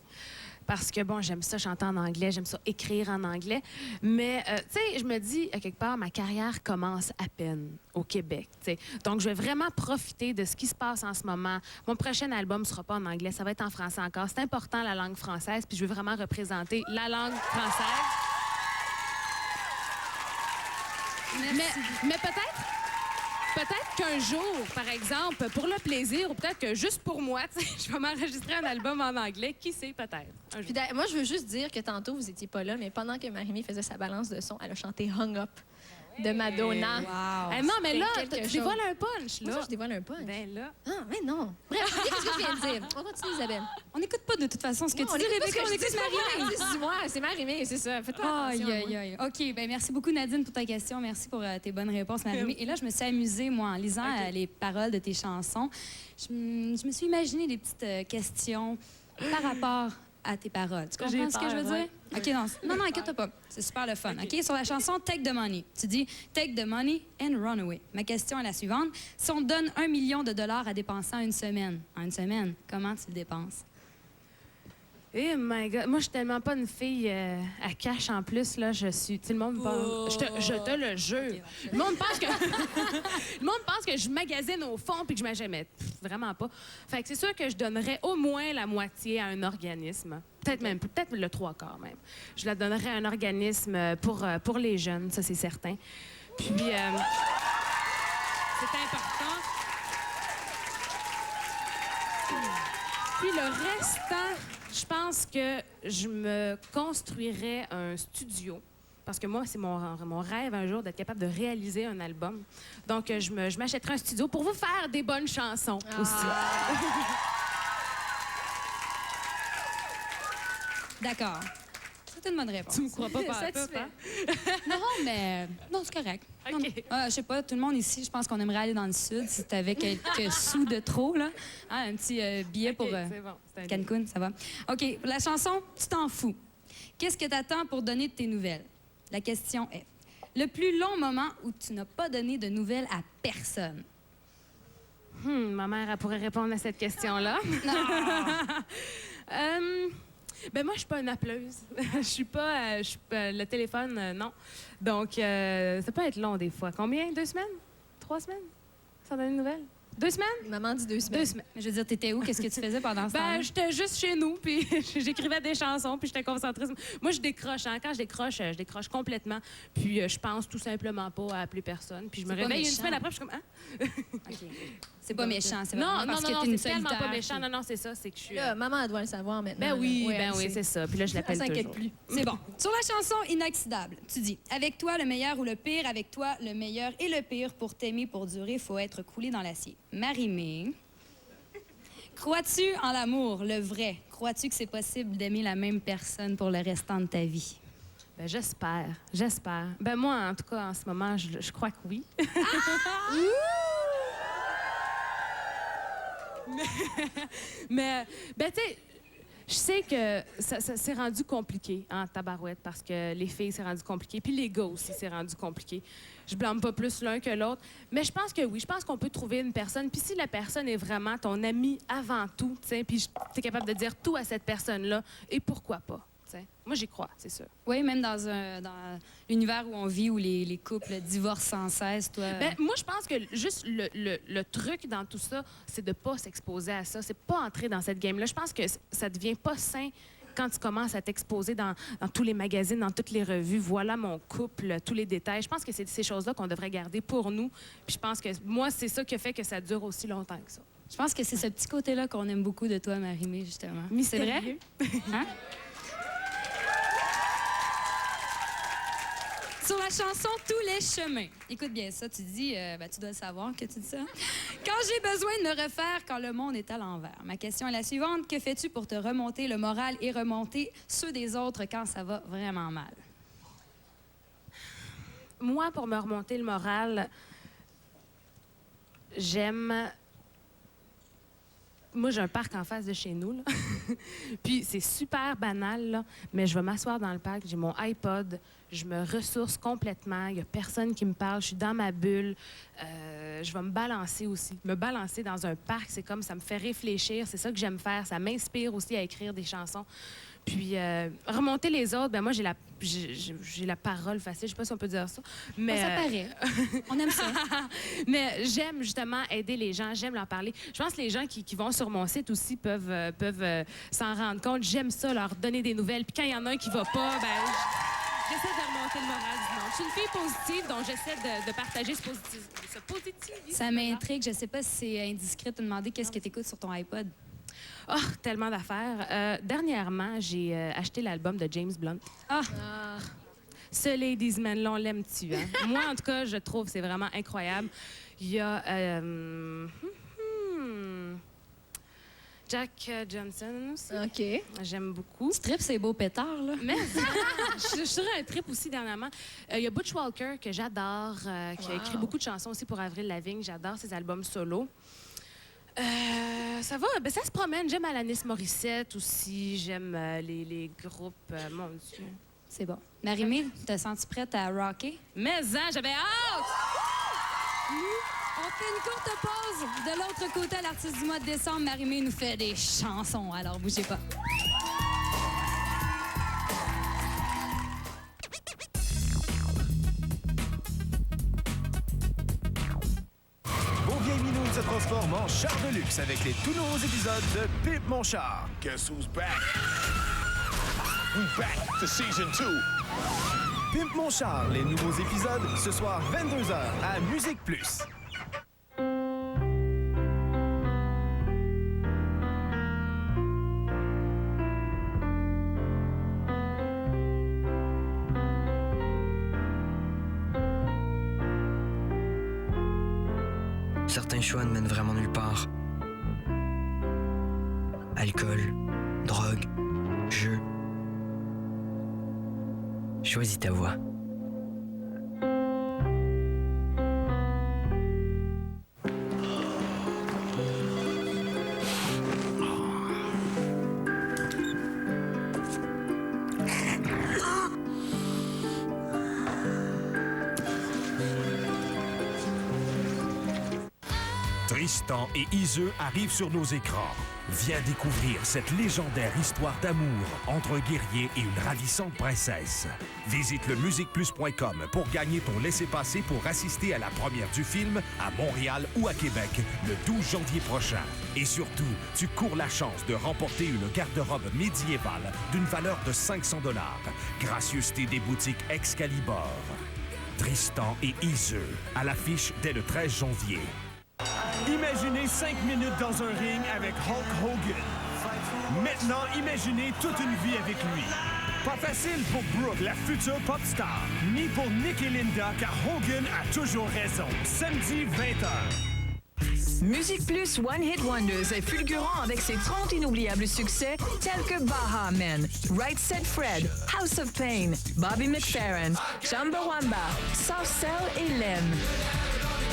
[SPEAKER 4] Parce que, bon, j'aime ça chanter en anglais, j'aime ça écrire en anglais. Mais, tu sais, je me dis, à quelque part, ma carrière commence à peine au Québec, tu sais. Donc, je vais vraiment profiter de ce qui se passe en ce moment. Mon prochain album ne sera pas en anglais, ça va être en français encore. C'est important, la langue française, puis je veux vraiment représenter la langue française. Mais peut-être qu'un jour, par exemple, pour le plaisir, ou peut-être que juste pour moi, je vais m'enregistrer un album en anglais. Qui sait, peut-être.
[SPEAKER 3] Puis moi, je veux juste dire que tantôt, vous étiez pas là, mais pendant que Marie-Mé faisait sa balance de son, elle a chanté « Hung Up ». de Madonna.
[SPEAKER 2] Wow.
[SPEAKER 4] Non, mais là,
[SPEAKER 3] C'est quelque
[SPEAKER 4] tu
[SPEAKER 3] chose.
[SPEAKER 4] dévoiles un punch,
[SPEAKER 3] Moi,
[SPEAKER 4] là.
[SPEAKER 3] je dévoile un punch.
[SPEAKER 4] Ben là.
[SPEAKER 3] Ah, mais non. Bref, qu'est-ce que je viens de dire? On continue, Isabelle.
[SPEAKER 2] On n'écoute pas de toute façon ce que
[SPEAKER 3] Non,
[SPEAKER 2] tu
[SPEAKER 3] on
[SPEAKER 2] dis,
[SPEAKER 3] écoute pas
[SPEAKER 2] Rebecca,
[SPEAKER 3] ce
[SPEAKER 2] on
[SPEAKER 3] que je
[SPEAKER 2] écoute
[SPEAKER 3] dis,
[SPEAKER 2] Marie-Mé.
[SPEAKER 3] Dis-moi, c'est Marie-Mé, c'est ça. Fais-toi attention.
[SPEAKER 2] Aïe, aïe, aïe. OK, ben merci beaucoup, Nadine, pour ta question. Merci pour tes bonnes réponses, Marie-Mé. Et là, je me suis amusée, moi, en lisant les paroles de tes chansons. Je me suis imaginé des petites questions par rapport à tes paroles. Tu comprends
[SPEAKER 4] J'ai
[SPEAKER 2] ce que je veux
[SPEAKER 4] peur,
[SPEAKER 2] dire? OK, non, inquiète-toi pas. C'est super le fun. OK, sur la chanson Take the Money, tu dis Take the money and run away. Ma question est la suivante. Si on te donne $1 million à dépenser en une semaine, comment tu le dépenses?
[SPEAKER 4] Eh my God, moi je suis tellement pas une fille à cash en plus là, je suis, tu sais, le monde pense, je te le jure. Le monde pense que le monde pense que je magasine au fond puis que je m'achète, mais vraiment pas. Fait que c'est sûr que je donnerais au moins la moitié à un organisme, peut-être le 3/4 même. Je la donnerais à un organisme pour les jeunes, ça c'est certain. Puis c'est important. Puis le restant, je pense que je me construirais un studio. Parce que moi, c'est mon rêve un jour d'être capable de réaliser un album. Donc, je m'achèterais un studio pour vous faire des bonnes chansons aussi.
[SPEAKER 2] D'accord. C'est une bonne réponse.
[SPEAKER 4] Tu me crois pas par
[SPEAKER 3] Satisfait.
[SPEAKER 2] Non, mais... Non, c'est correct.
[SPEAKER 4] OK.
[SPEAKER 2] Je sais pas, tout le monde ici, je pense qu'on aimerait aller dans le sud si t'avais quelques sous de trop, là. Un petit billet pour
[SPEAKER 4] c'est bon, c'est un
[SPEAKER 2] Cancun, ça va. OK, pour la chanson, tu t'en fous. Qu'est-ce que t'attends pour donner de tes nouvelles? La question est, le plus long moment où tu n'as pas donné de nouvelles à personne?
[SPEAKER 4] Ma mère, elle pourrait répondre à cette question-là. Ben moi, je suis pas une appeleuse. Je suis pas le téléphone, non. Donc, ça peut être long des fois. Combien? 2 semaines? 3 semaines? Sans donner de nouvelles? 2 semaines?
[SPEAKER 3] Maman dit 2 semaines.
[SPEAKER 4] 2 semaines.
[SPEAKER 2] Je veux dire, t'étais où? Qu'est-ce que tu faisais pendant ce temps-là?
[SPEAKER 4] Ben, j'étais juste chez nous, puis j'écrivais des chansons, puis j'étais concentrée. Moi, je décroche. Hein. Quand je décroche complètement. Puis je pense tout simplement pas à appeler personne. Puis je me
[SPEAKER 2] C'est pas
[SPEAKER 4] réveille une
[SPEAKER 2] méchant.
[SPEAKER 4] semaine après, puis je suis comme... Hein?
[SPEAKER 2] OK. C'est pas méchant, c'est
[SPEAKER 4] Non,
[SPEAKER 2] vraiment
[SPEAKER 4] non,
[SPEAKER 2] parce
[SPEAKER 4] non,
[SPEAKER 2] que
[SPEAKER 4] non,
[SPEAKER 2] t'es une
[SPEAKER 4] c'est tellement pas
[SPEAKER 2] solitaire,
[SPEAKER 4] méchant.
[SPEAKER 2] puis-
[SPEAKER 4] Non, c'est ça, c'est que je suis...
[SPEAKER 3] Là, maman, elle doit le savoir maintenant.
[SPEAKER 4] Ben oui,
[SPEAKER 3] là. Ouais,
[SPEAKER 4] ben
[SPEAKER 3] elle
[SPEAKER 4] oui,
[SPEAKER 3] sait.
[SPEAKER 4] c'est ça. Puis là, je l'appelle
[SPEAKER 3] Elle s'inquiète
[SPEAKER 4] toujours.
[SPEAKER 3] plus.
[SPEAKER 2] C'est bon. Sur la chanson Inoxydable, tu dis « Avec toi, le meilleur ou le pire, avec toi, le meilleur et le pire. Pour t'aimer, pour durer, faut être coulé dans l'acier. » Marie-Mé, crois-tu en l'amour, le vrai? Crois-tu que c'est possible d'aimer la même personne pour le restant de ta vie?
[SPEAKER 4] Ben, j'espère. Ben, moi, en tout cas, en ce moment, je crois que oui. mais, ben, tu sais, je sais que ça s'est rendu compliqué en tabarouette parce que les filles, c'est rendu compliqué. Puis les gars aussi, c'est rendu compliqué. Je blâme pas plus l'un que l'autre. Mais je pense que oui, je pense qu'on peut trouver une personne. Puis si la personne est vraiment ton ami avant tout, tu sais, puis tu es capable de dire tout à cette personne-là, et pourquoi pas? T'sais. Moi, j'y crois, c'est sûr.
[SPEAKER 2] Oui, même dans l'univers où on vit, où les couples divorcent sans cesse, toi...
[SPEAKER 4] Ben, moi, je pense que juste le truc dans tout ça, c'est de pas s'exposer à ça. C'est pas entrer dans cette game-là. Je pense que ça devient pas sain quand tu commences à t'exposer dans tous les magazines, dans toutes les revues. Voilà mon couple, tous les détails. Je pense que c'est ces choses-là qu'on devrait garder pour nous. Puis je pense que moi, c'est ça qui a fait que ça dure aussi longtemps que ça.
[SPEAKER 2] Je pense que c'est ce petit côté-là qu'on aime beaucoup de toi, Marie-Mé, justement.
[SPEAKER 4] Mystérieux.
[SPEAKER 2] C'est vrai? Hein? Sur la chanson Tous les chemins. Écoute bien ça, tu dis, tu dois le savoir que tu dis ça. Quand j'ai besoin de me refaire quand le monde est à l'envers. Ma question est la suivante. Que fais-tu pour te remonter le moral et remonter ceux des autres quand ça va vraiment mal?
[SPEAKER 4] Moi, pour me remonter le moral, j'aime... Moi, j'ai un parc en face de chez nous, là. Puis c'est super banal, là, mais je vais m'asseoir dans le parc, j'ai mon iPod, je me ressource complètement, il n'y a personne qui me parle, je suis dans ma bulle. Je vais me balancer aussi. Me balancer dans un parc, c'est comme ça me fait réfléchir, c'est ça que j'aime faire, ça m'inspire aussi à écrire des chansons. Puis remonter les autres, ben moi, j'ai la parole facile. Je sais pas si on peut dire ça. Mais,
[SPEAKER 2] ça paraît. On aime ça.
[SPEAKER 4] Mais j'aime justement aider les gens. J'aime leur parler. Je pense que les gens qui vont sur mon site aussi peuvent s'en rendre compte. J'aime ça, leur donner des nouvelles. Puis quand il y en a un qui va pas, ben j'essaie de remonter le moral du monde. Je suis une fille positive, donc j'essaie de partager ce positivisme.
[SPEAKER 2] Ça m'intrigue. Je sais pas si c'est indiscret de te demander qu'est-ce que tu écoutes sur ton iPod.
[SPEAKER 4] Oh, tellement d'affaires. Dernièrement, j'ai acheté l'album de James Blunt.
[SPEAKER 2] Ah!
[SPEAKER 4] Ce Ladies Man-là, on l'aime-tu, hein? Moi, en tout cas, je trouve que c'est vraiment incroyable. Il y a... Jack Johnson aussi.
[SPEAKER 3] OK.
[SPEAKER 4] J'aime beaucoup.
[SPEAKER 2] Tu tripes ces beaux pétards, là?
[SPEAKER 4] Mais je suis sur un trip aussi dernièrement. Il y a Butch Walker, que j'adore, qui a écrit beaucoup de chansons aussi pour Avril Lavigne. J'adore ses albums solo. Ça va, ben, ça se promène. J'aime Alanis Morissette aussi. J'aime les groupes. Mon Dieu.
[SPEAKER 2] C'est bon. Marie-Mé, t'as senti prête à rocker?
[SPEAKER 4] Mais j'avais hâte!
[SPEAKER 2] On fait une courte pause. De l'autre côté, à l'artiste du mois de décembre, Marie-Mé nous fait des chansons. Alors, bougez pas.
[SPEAKER 9] Vos vieilles minounes se transforment en char de luxe avec les tout nouveaux épisodes de Pimp mon char.
[SPEAKER 10] Guess who's back? We back to season 2.
[SPEAKER 9] Pimp mon char, les nouveaux épisodes, ce soir 22h à Musique Plus.
[SPEAKER 6] Certains choix ne mènent vraiment nulle part. Alcool, drogue, jeu. Choisis ta voie.
[SPEAKER 11] Tristan et Iseux arrivent sur nos écrans. Viens découvrir cette légendaire histoire d'amour entre un guerrier et une ravissante princesse. Visite le musicplus.com pour gagner ton laissez-passer pour assister à la première du film à Montréal ou à Québec le 12 janvier prochain. Et surtout, tu cours la chance de remporter une garde-robe médiévale d'une valeur de 500 $. Gracieuseté des boutiques Excalibur. Tristan et Iseux, à l'affiche dès le 13 janvier.
[SPEAKER 9] Imaginez 5 minutes dans un ring avec Hulk Hogan. Maintenant, imaginez toute une vie avec lui. Pas facile pour Brooke, la future pop star, ni pour Nick et Linda, car Hogan a toujours raison. Samedi 20h.
[SPEAKER 12] Musique Plus One Hit Wonders est fulgurant avec ses 30 inoubliables succès tels que Baha Men, Right Said Fred, House of Pain, Bobby McFerrin, Chumbawamba, Soft Cell et Lem.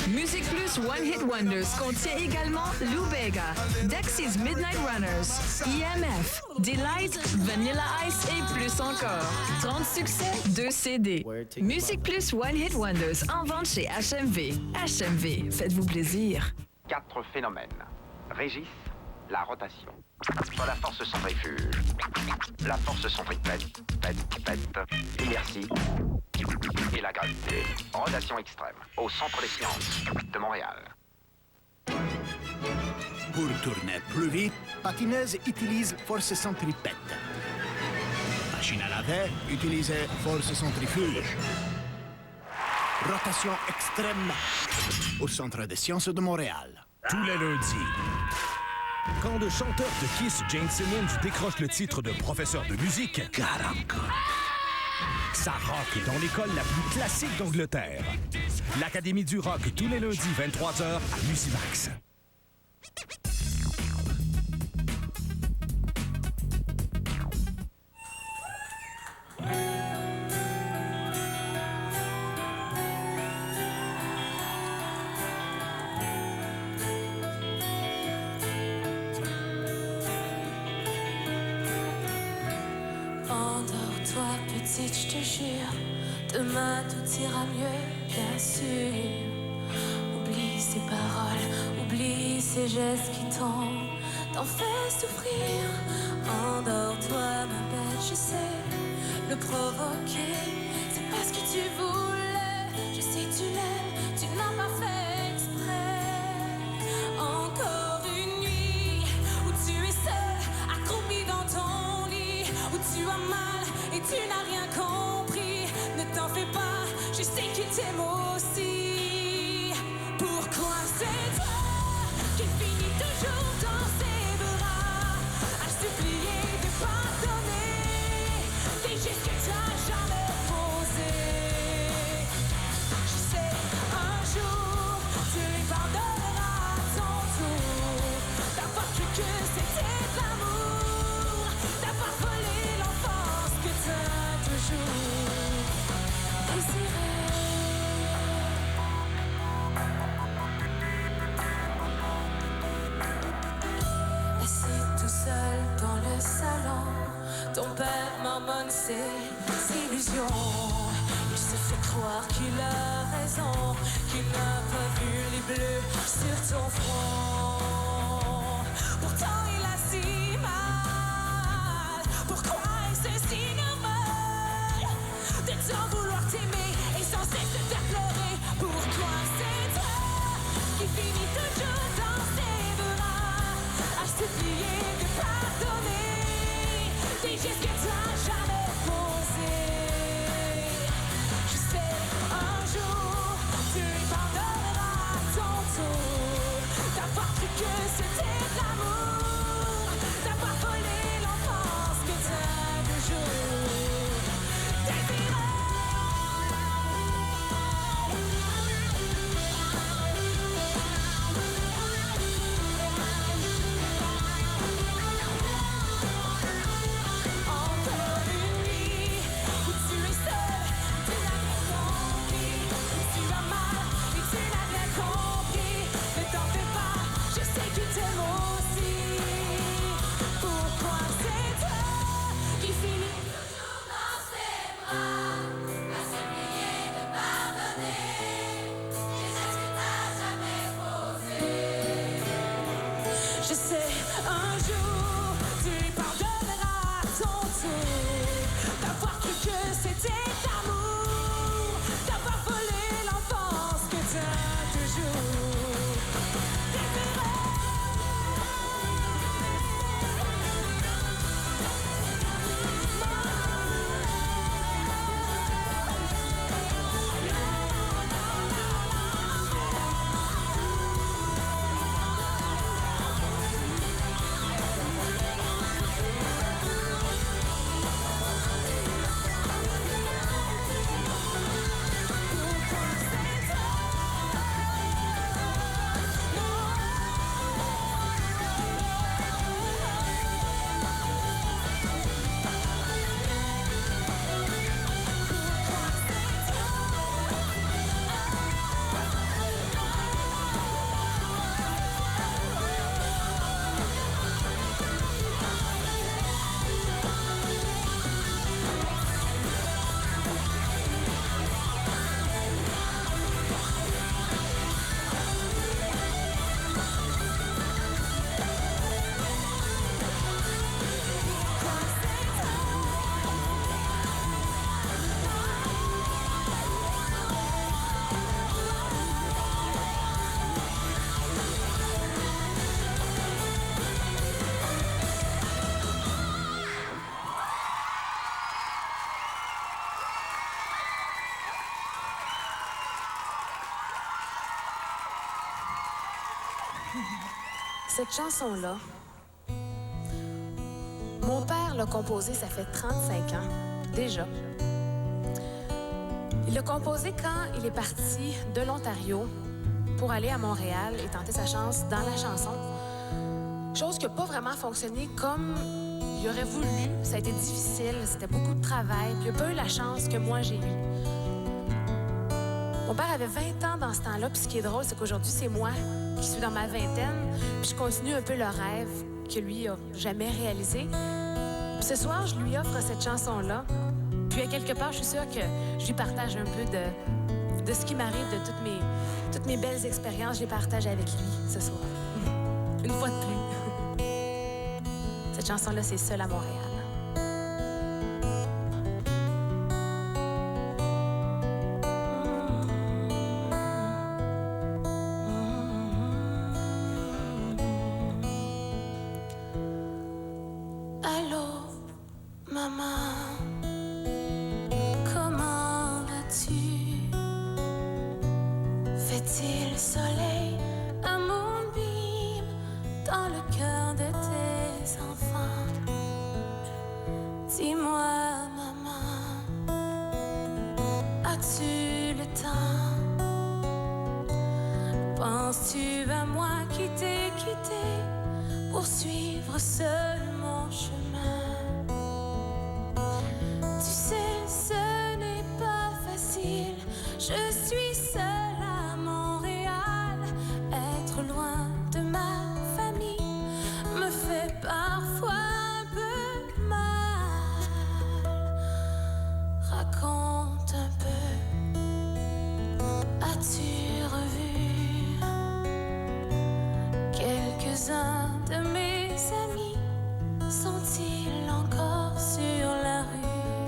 [SPEAKER 12] Musique Plus One Hit Wonders contient également Lou Bega, Dexys Midnight Runners, IMF, Delight, Vanilla Ice et plus encore. 30 succès, 2 CD. Musique Plus One Hit Wonders en vente chez HMV. HMV, faites-vous plaisir.
[SPEAKER 13] 4 phénomènes régissent la rotation. La force centrifuge, la force centripète, l'inertie et la gravité. Rotation extrême, au centre des sciences de Montréal.
[SPEAKER 14] Pour tourner plus vite, patineuse utilise force centripète. Machine à laver, utilisez force centrifuge. Rotation extrême au centre des sciences de Montréal.
[SPEAKER 11] Tous les lundis. Quand le chanteur de Kiss, Gene Simmons, décroche le titre de professeur de musique, ça rock dans l'école la plus classique d'Angleterre. L'Académie du rock, tous les lundis, 23h, à Musimax.
[SPEAKER 1] Endors-toi, petite, je te jure. Demain, tout ira mieux, bien sûr. Oublie ces paroles, oublie ces gestes qui t'en fait souffrir. Endors-toi, ma belle, je sais. Le provoquer, c'est parce que tu voulais. Je sais que tu l'aimes, tu n'as pas fait exprès. Encore une nuit où tu es seule, accroupie dans ton lit, où tu as mal et tu n'as rien compris. Ne t'en fais pas, je sais qu'il t'aime aussi. Pourquoi c'est toi qui finis toujours dans ses bras, à supplier de pardonner des gestes que t'as jamais posés?
[SPEAKER 21] ses illusions. Il se fait croire qu'il a raison, qu'il n'a pas vu les bleus sur ton front. Pourtant il a si mal. Pourquoi est-ce si normal de tant vouloir t'aimer et sans cesse de faire pleurer? Pourquoi c'est toi qui finis toujours dans ses bras à supplier de pardonner des gestes que t'as jamais posés? Je sais, un jour tu lui pardonneras ton tour d'avoir cru que c'était de l'amour, d'avoir volé l'enfance que t'as toujours désiré. Encore une nuit où tu es seul, tu n'as rien compris, où tu as mal et tu n'as rien compris. Ne t'en fais pas, je sais que tu t'aimes aussi. Pourquoi c'est toi qui finis toujours dans ses bras à supplier de pardonner des gestes que t'as jamais posés? Je sais, un jour tu lui pardonneras ton tour d'avoir cru que c'était d'amour, d'avoir volé l'enfance que t'as toujours désiré. Cette chanson-là, mon père l'a composée, ça fait 35 ans, déjà. Il l'a composée quand il est parti de l'Ontario pour aller à Montréal et tenter sa chance dans la chanson. Chose qui n'a pas vraiment fonctionné comme il aurait voulu. Ça a été difficile, c'était beaucoup de travail, puis il n'a pas eu la chance que moi j'ai eue. Mon père avait 20 ans dans ce temps-là, puis ce qui est drôle, c'est qu'aujourd'hui, c'est moi qui suis dans ma vingtaine, puis je continue un peu le rêve que lui a jamais réalisé. Puis ce soir, je lui offre cette chanson-là, puis à quelque part, je suis sûre que je lui partage un peu de ce qui m'arrive, de toutes mes belles expériences, je les partage avec lui ce soir. Une fois de plus. Cette chanson-là, c'est Seul à Montréal. Penses-tu à moi qui t'ai quitté pour suivre seul mon chemin? Tu sais, ce n'est pas facile. Je suis seule à Montréal. Être loin de ma famille me fait parfois un peu mal.
[SPEAKER 1] quelques-uns de mes amis sont-ils encore sur la rue?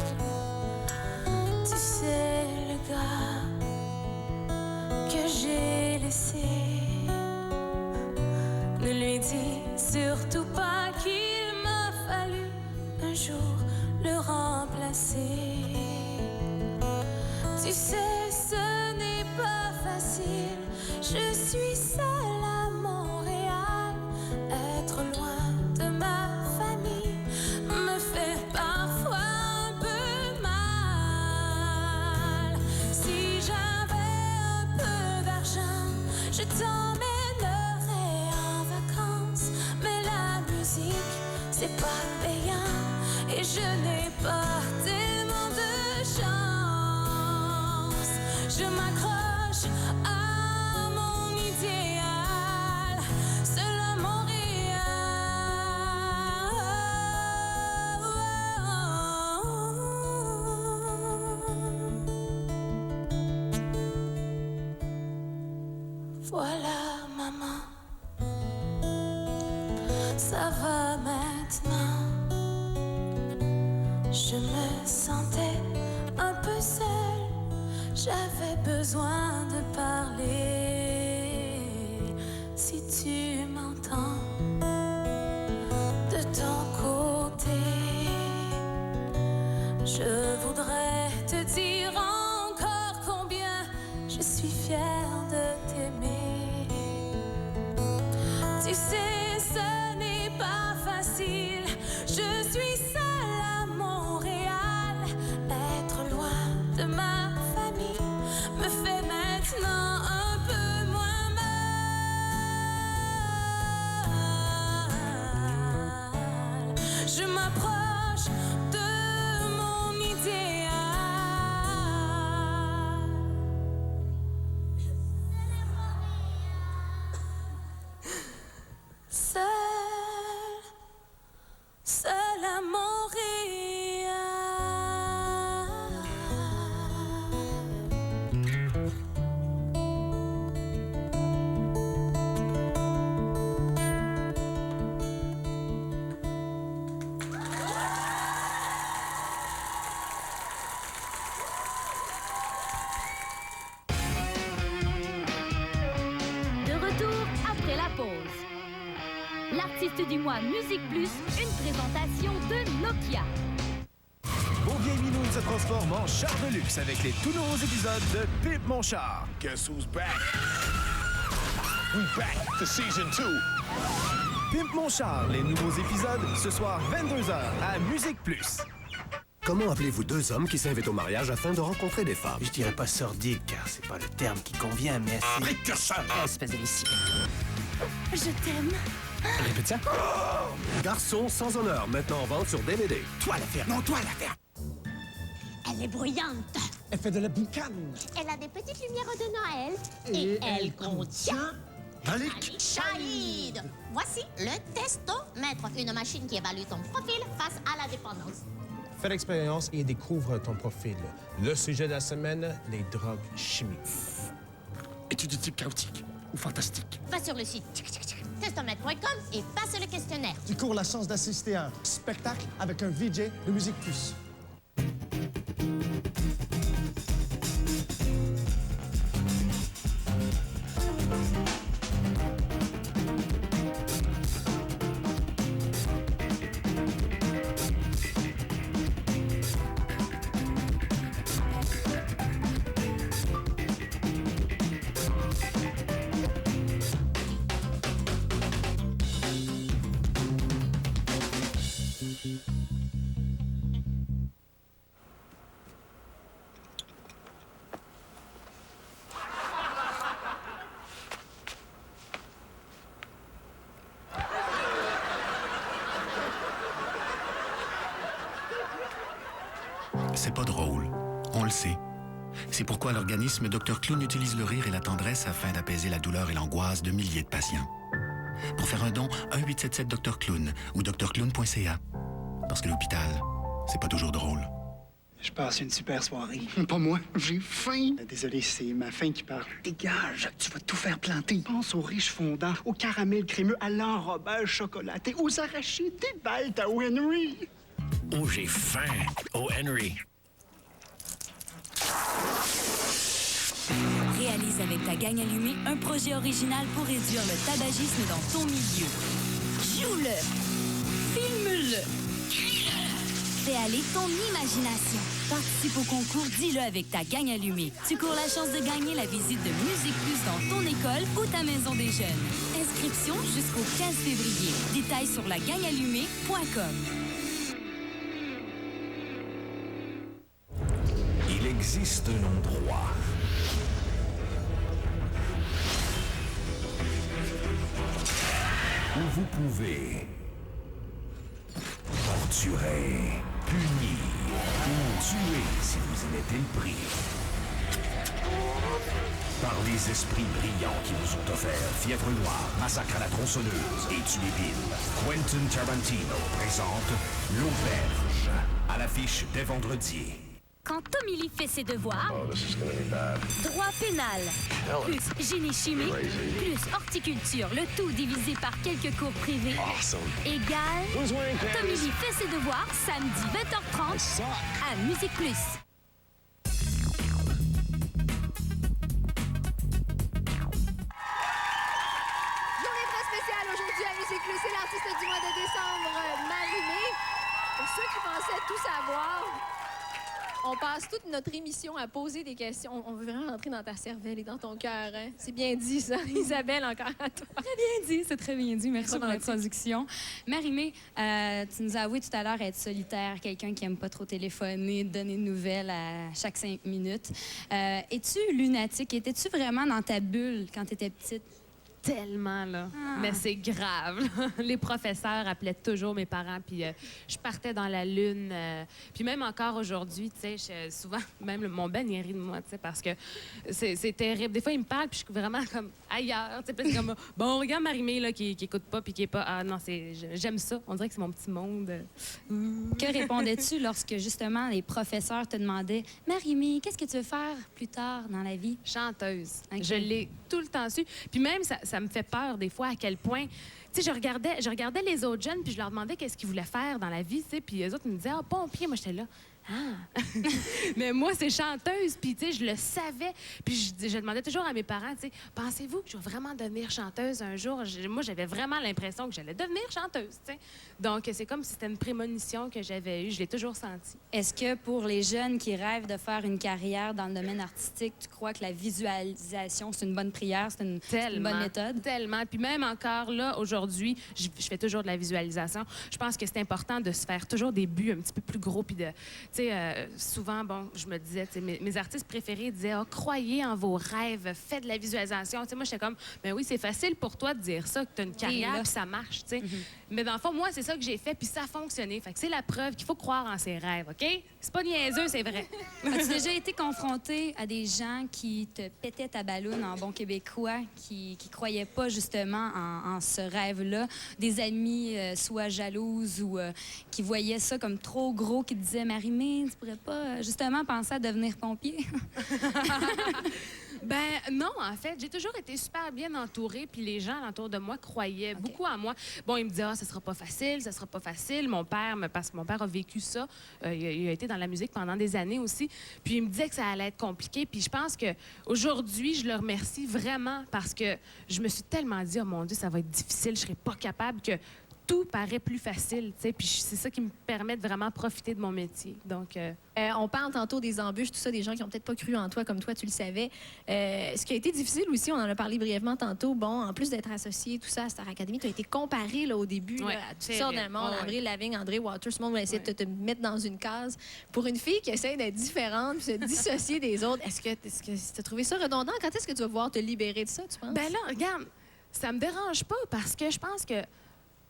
[SPEAKER 1] Tu sais, le gars que j'ai laissé, ne lui dis surtout pas qu'il m'a fallu un jour le remplacer. Tu sais, ce n'est pas facile, je suis seule à Montréal. Être loin de ma famille me fait parfois un peu mal. Si j'avais un peu d'argent, je t'emmènerais en vacances. Mais la musique, c'est pas payant et je n'ai pas tellement de chance. Je m'accroche à mon idéal, seul à Montréal. Voilà, maman, ça va maintenant. Je me sentais un peu seule, j'avais besoin de parler. Si tu m'entends de ton côté, je voudrais te dire encore combien je suis fière de t'aimer. Tu sais, ce n'est pas facile, je suis seule à Montréal. Être loin de ma famille me fait maintenant un peu moins mal. Je m'approche de mon idéal. Seul à
[SPEAKER 8] De retour après la pause. L'artiste du mois Musique Plus, une présentation de Nokia.
[SPEAKER 9] Vos vieilles minounes se transforment en char de luxe avec les tout nouveaux épisodes de Pimp Mon Char.
[SPEAKER 10] Guess who's back? We back to season 2.
[SPEAKER 9] Pimp Mon Char, les nouveaux épisodes, ce soir 22h à Musique Plus.
[SPEAKER 15] Comment appelez-vous deux hommes qui s'invitent au mariage afin de rencontrer des femmes? Je dirais pas sordide, car c'est pas le terme qui convient, mais assez...
[SPEAKER 14] Précurseur!
[SPEAKER 15] Espèce de l'ici.
[SPEAKER 8] Je t'aime.
[SPEAKER 15] Répète ça. Garçon sans honneur, maintenant en vente sur DVD.
[SPEAKER 14] Toi l'affaire, non, toi l'affaire!
[SPEAKER 16] Elle est bruyante.
[SPEAKER 14] Elle fait de la boucane.
[SPEAKER 16] Elle a des petites lumières de Noël. Et elle contient...
[SPEAKER 15] Malik
[SPEAKER 16] Shahid. Voici le testomètre, une machine qui évalue ton profil face à la dépendance.
[SPEAKER 17] Fais l'expérience et découvre ton profil. Le sujet de la semaine, les drogues chimiques.
[SPEAKER 14] Es-tu de type chaotique ou fantastique?
[SPEAKER 16] Va sur le site testomètre.com et passe le questionnaire.
[SPEAKER 20] Tu cours la chance d'assister à un spectacle avec un VJ de Musique Plus.
[SPEAKER 5] C'est pas drôle. On le sait. C'est pourquoi l'organisme Dr Clown utilise le rire et la tendresse afin d'apaiser la douleur et l'angoisse de milliers de patients. Pour faire un don, 1-877 Dr Clown ou drclown.ca. Parce que l'hôpital, c'est pas toujours drôle.
[SPEAKER 7] Je passe une super soirée. Pas moi, j'ai faim. Désolé, c'est ma faim qui parle. Dégage, tu vas tout faire planter. Pense aux riches fondants, au caramel crémeux, à l'enrobage chocolaté, aux arachides, des balles à Henry.
[SPEAKER 15] Oh, j'ai faim. Oh, Henry.
[SPEAKER 8] Réalise avec ta gang allumée un projet original pour réduire le tabagisme dans ton milieu. Joue-le! Filme-le! Fais aller ton imagination. Participe au concours Dis-le avec ta gang allumée. Tu cours la chance de gagner la visite de Musique Plus dans ton école ou ta maison des jeunes. Inscription jusqu'au 15 février. Détails sur lagangallumée.com.
[SPEAKER 11] Il existe un endroit où vous pouvez torturer, punir ou tuer si vous en êtes le prix. Par les esprits brillants qui vous ont offert Fièvre Noire, Massacre à la tronçonneuse et Tu les Billes, Quentin Tarantino présente L'Auberge à l'affiche dès vendredi.
[SPEAKER 8] Quand Tommy Lee fait ses devoirs, droit pénal, plus génie chimique, plus horticulture, le tout divisé par quelques cours privés, égale Tommy Lee fait ses devoirs samedi 20h30 à Musique Plus.
[SPEAKER 3] Journée très spéciale aujourd'hui à Musique Plus. C'est l'artiste du mois de décembre, Marie-Mé. Pour ceux qui pensaient tout savoir, on passe toute notre émission à poser des questions. On veut vraiment rentrer dans ta cervelle et dans ton cœur. Hein? C'est bien dit, ça. Isabelle, encore à toi.
[SPEAKER 2] Très bien dit, c'est très bien dit. Merci pour l'introduction. Marie-Mé, tu nous as avoué tout à l'heure être solitaire, quelqu'un qui aime pas trop téléphoner, donner de nouvelles à chaque 5 minutes. Es-tu lunatique? Étais-tu vraiment dans ta bulle quand tu étais petite?
[SPEAKER 4] Tellement, là. Mais c'est grave. Les professeurs appelaient toujours mes parents, puis je partais dans la lune. Puis même encore aujourd'hui, tu sais, souvent, même mon ben, il rit de moi, tu sais, parce que c'est terrible. Des fois, il me parle, puis je suis vraiment comme ailleurs, tu sais, puis c'est comme, bon, regarde Marie-Mé, là, qui écoute pas, puis qui est pas... Ah non, j'aime ça. On dirait que c'est mon petit monde.
[SPEAKER 2] Que répondais-tu lorsque, justement, les professeurs te demandaient « Marie-Mé, qu'est-ce que tu veux faire plus tard dans la vie? »
[SPEAKER 4] Chanteuse.
[SPEAKER 2] Okay.
[SPEAKER 4] Je l'ai tout le temps su. Puis même, ça me fait peur des fois à quel point... Tu sais, je regardais les autres jeunes, puis je leur demandais qu'est-ce qu'ils voulaient faire dans la vie, tu sais, puis les autres me disaient « Ah, pompier! » Moi, j'étais là. Ah! Mais moi, c'est chanteuse, puis tu sais, je le savais. Puis je demandais toujours à mes parents, tu sais, pensez-vous que je vais vraiment devenir chanteuse un jour? Moi, j'avais vraiment l'impression que j'allais devenir chanteuse, tu sais. Donc, c'est comme si c'était une prémonition que j'avais eue. Je l'ai toujours senti.
[SPEAKER 2] Est-ce que pour les jeunes qui rêvent de faire une carrière dans le domaine artistique, tu crois que la visualisation, c'est une bonne prière, c'est une bonne méthode?
[SPEAKER 4] Tellement. Puis même encore là, aujourd'hui, je fais toujours de la visualisation. Je pense que c'est important de se faire toujours des buts un petit peu plus gros, puis de... Tu sais, souvent, bon, je me disais, tu sais, mes artistes préférés disaient, oh, croyez en vos rêves, faites de la visualisation. Tu sais, moi, j'étais comme, ben oui, c'est facile pour toi de dire ça, que tu as une carrière, puis ça marche, tu sais. Mais dans le fond, moi, c'est ça que j'ai fait, puis ça a fonctionné. Fait que c'est la preuve qu'il faut croire en ses rêves, OK? C'est pas niaiseux, c'est vrai.
[SPEAKER 2] As-tu déjà été confronté à des gens qui te pétaient ta balloune en bon québécois, qui croyaient pas justement en ce rêve-là? Des amis, soit jalouses ou qui voyaient ça comme trop gros, qui te disaient, Marie-Mé, tu pourrais pas justement penser à devenir pompier?
[SPEAKER 4] Ben non, en fait, j'ai toujours été super bien entourée, puis les gens autour de moi croyaient beaucoup en moi. Bon, ils me disaient, ah, ça sera pas facile, ça sera pas facile. Mon père, parce que mon père a vécu ça, il a été dans la musique pendant des années aussi, puis il me disait que ça allait être compliqué, puis je pense que aujourd'hui, je le remercie vraiment parce que je me suis tellement dit, oh mon Dieu, ça va être difficile, je serai pas capable, que tout paraît plus facile, tu sais, puis c'est ça qui me permet de vraiment profiter de mon métier. Donc,
[SPEAKER 3] on parle tantôt des embûches, tout ça, des gens qui n'ont peut-être pas cru en toi comme toi, tu le savais. Ce qui a été difficile aussi, on en a parlé brièvement tantôt, bon, en plus d'être associé, tout ça, à Star Academy, tu as été comparé là, au début là, à toutes sortes de monde, André Lavigne, André Waters, tout le monde va essayer de te mettre dans une case. Pour une fille qui essaie d'être différente, puis se dissocier des autres, est-ce que tu as trouvé ça redondant? Quand est-ce que tu vas pouvoir te libérer de ça, tu penses?
[SPEAKER 4] Ben là, regarde, ça me dérange pas parce que je pense que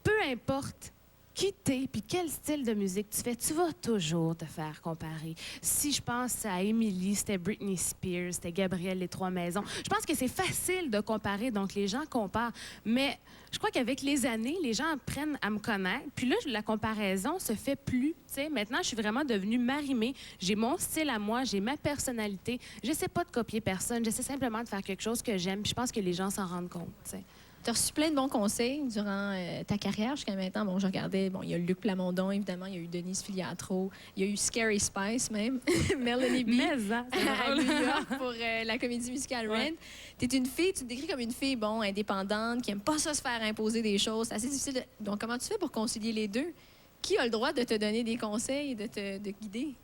[SPEAKER 4] peu importe qui t'es, puis quel style de musique tu fais, tu vas toujours te faire comparer. Si je pense à Emily, c'était Britney Spears, c'était Gabrielle Les Trois Maisons. Je pense que c'est facile de comparer, donc les gens comparent. Mais je crois qu'avec les années, les gens apprennent à me connaître. Puis là, la comparaison se fait plus. T'sais. Maintenant, je suis vraiment devenue Marie-Mé. J'ai mon style à moi, j'ai ma personnalité. J'essaie pas de copier personne. J'essaie simplement de faire quelque chose que j'aime. Puis je pense que les gens s'en rendent compte. T'sais.
[SPEAKER 3] Tu as reçu plein de bons conseils durant ta carrière jusqu'à maintenant. Bon, je regardais, bon, il y a Luc Plamondon, évidemment, il y a eu Denise Filiatro, il y a eu Scary Spice même, Melanie B. À New York pour la comédie musicale Rent. Tu es une fille, tu te décris comme une fille, bon, indépendante, qui aime pas ça se faire imposer des choses. C'est assez difficile. Donc, comment tu fais pour concilier les deux? Qui a le droit de te donner des conseils et de te guider?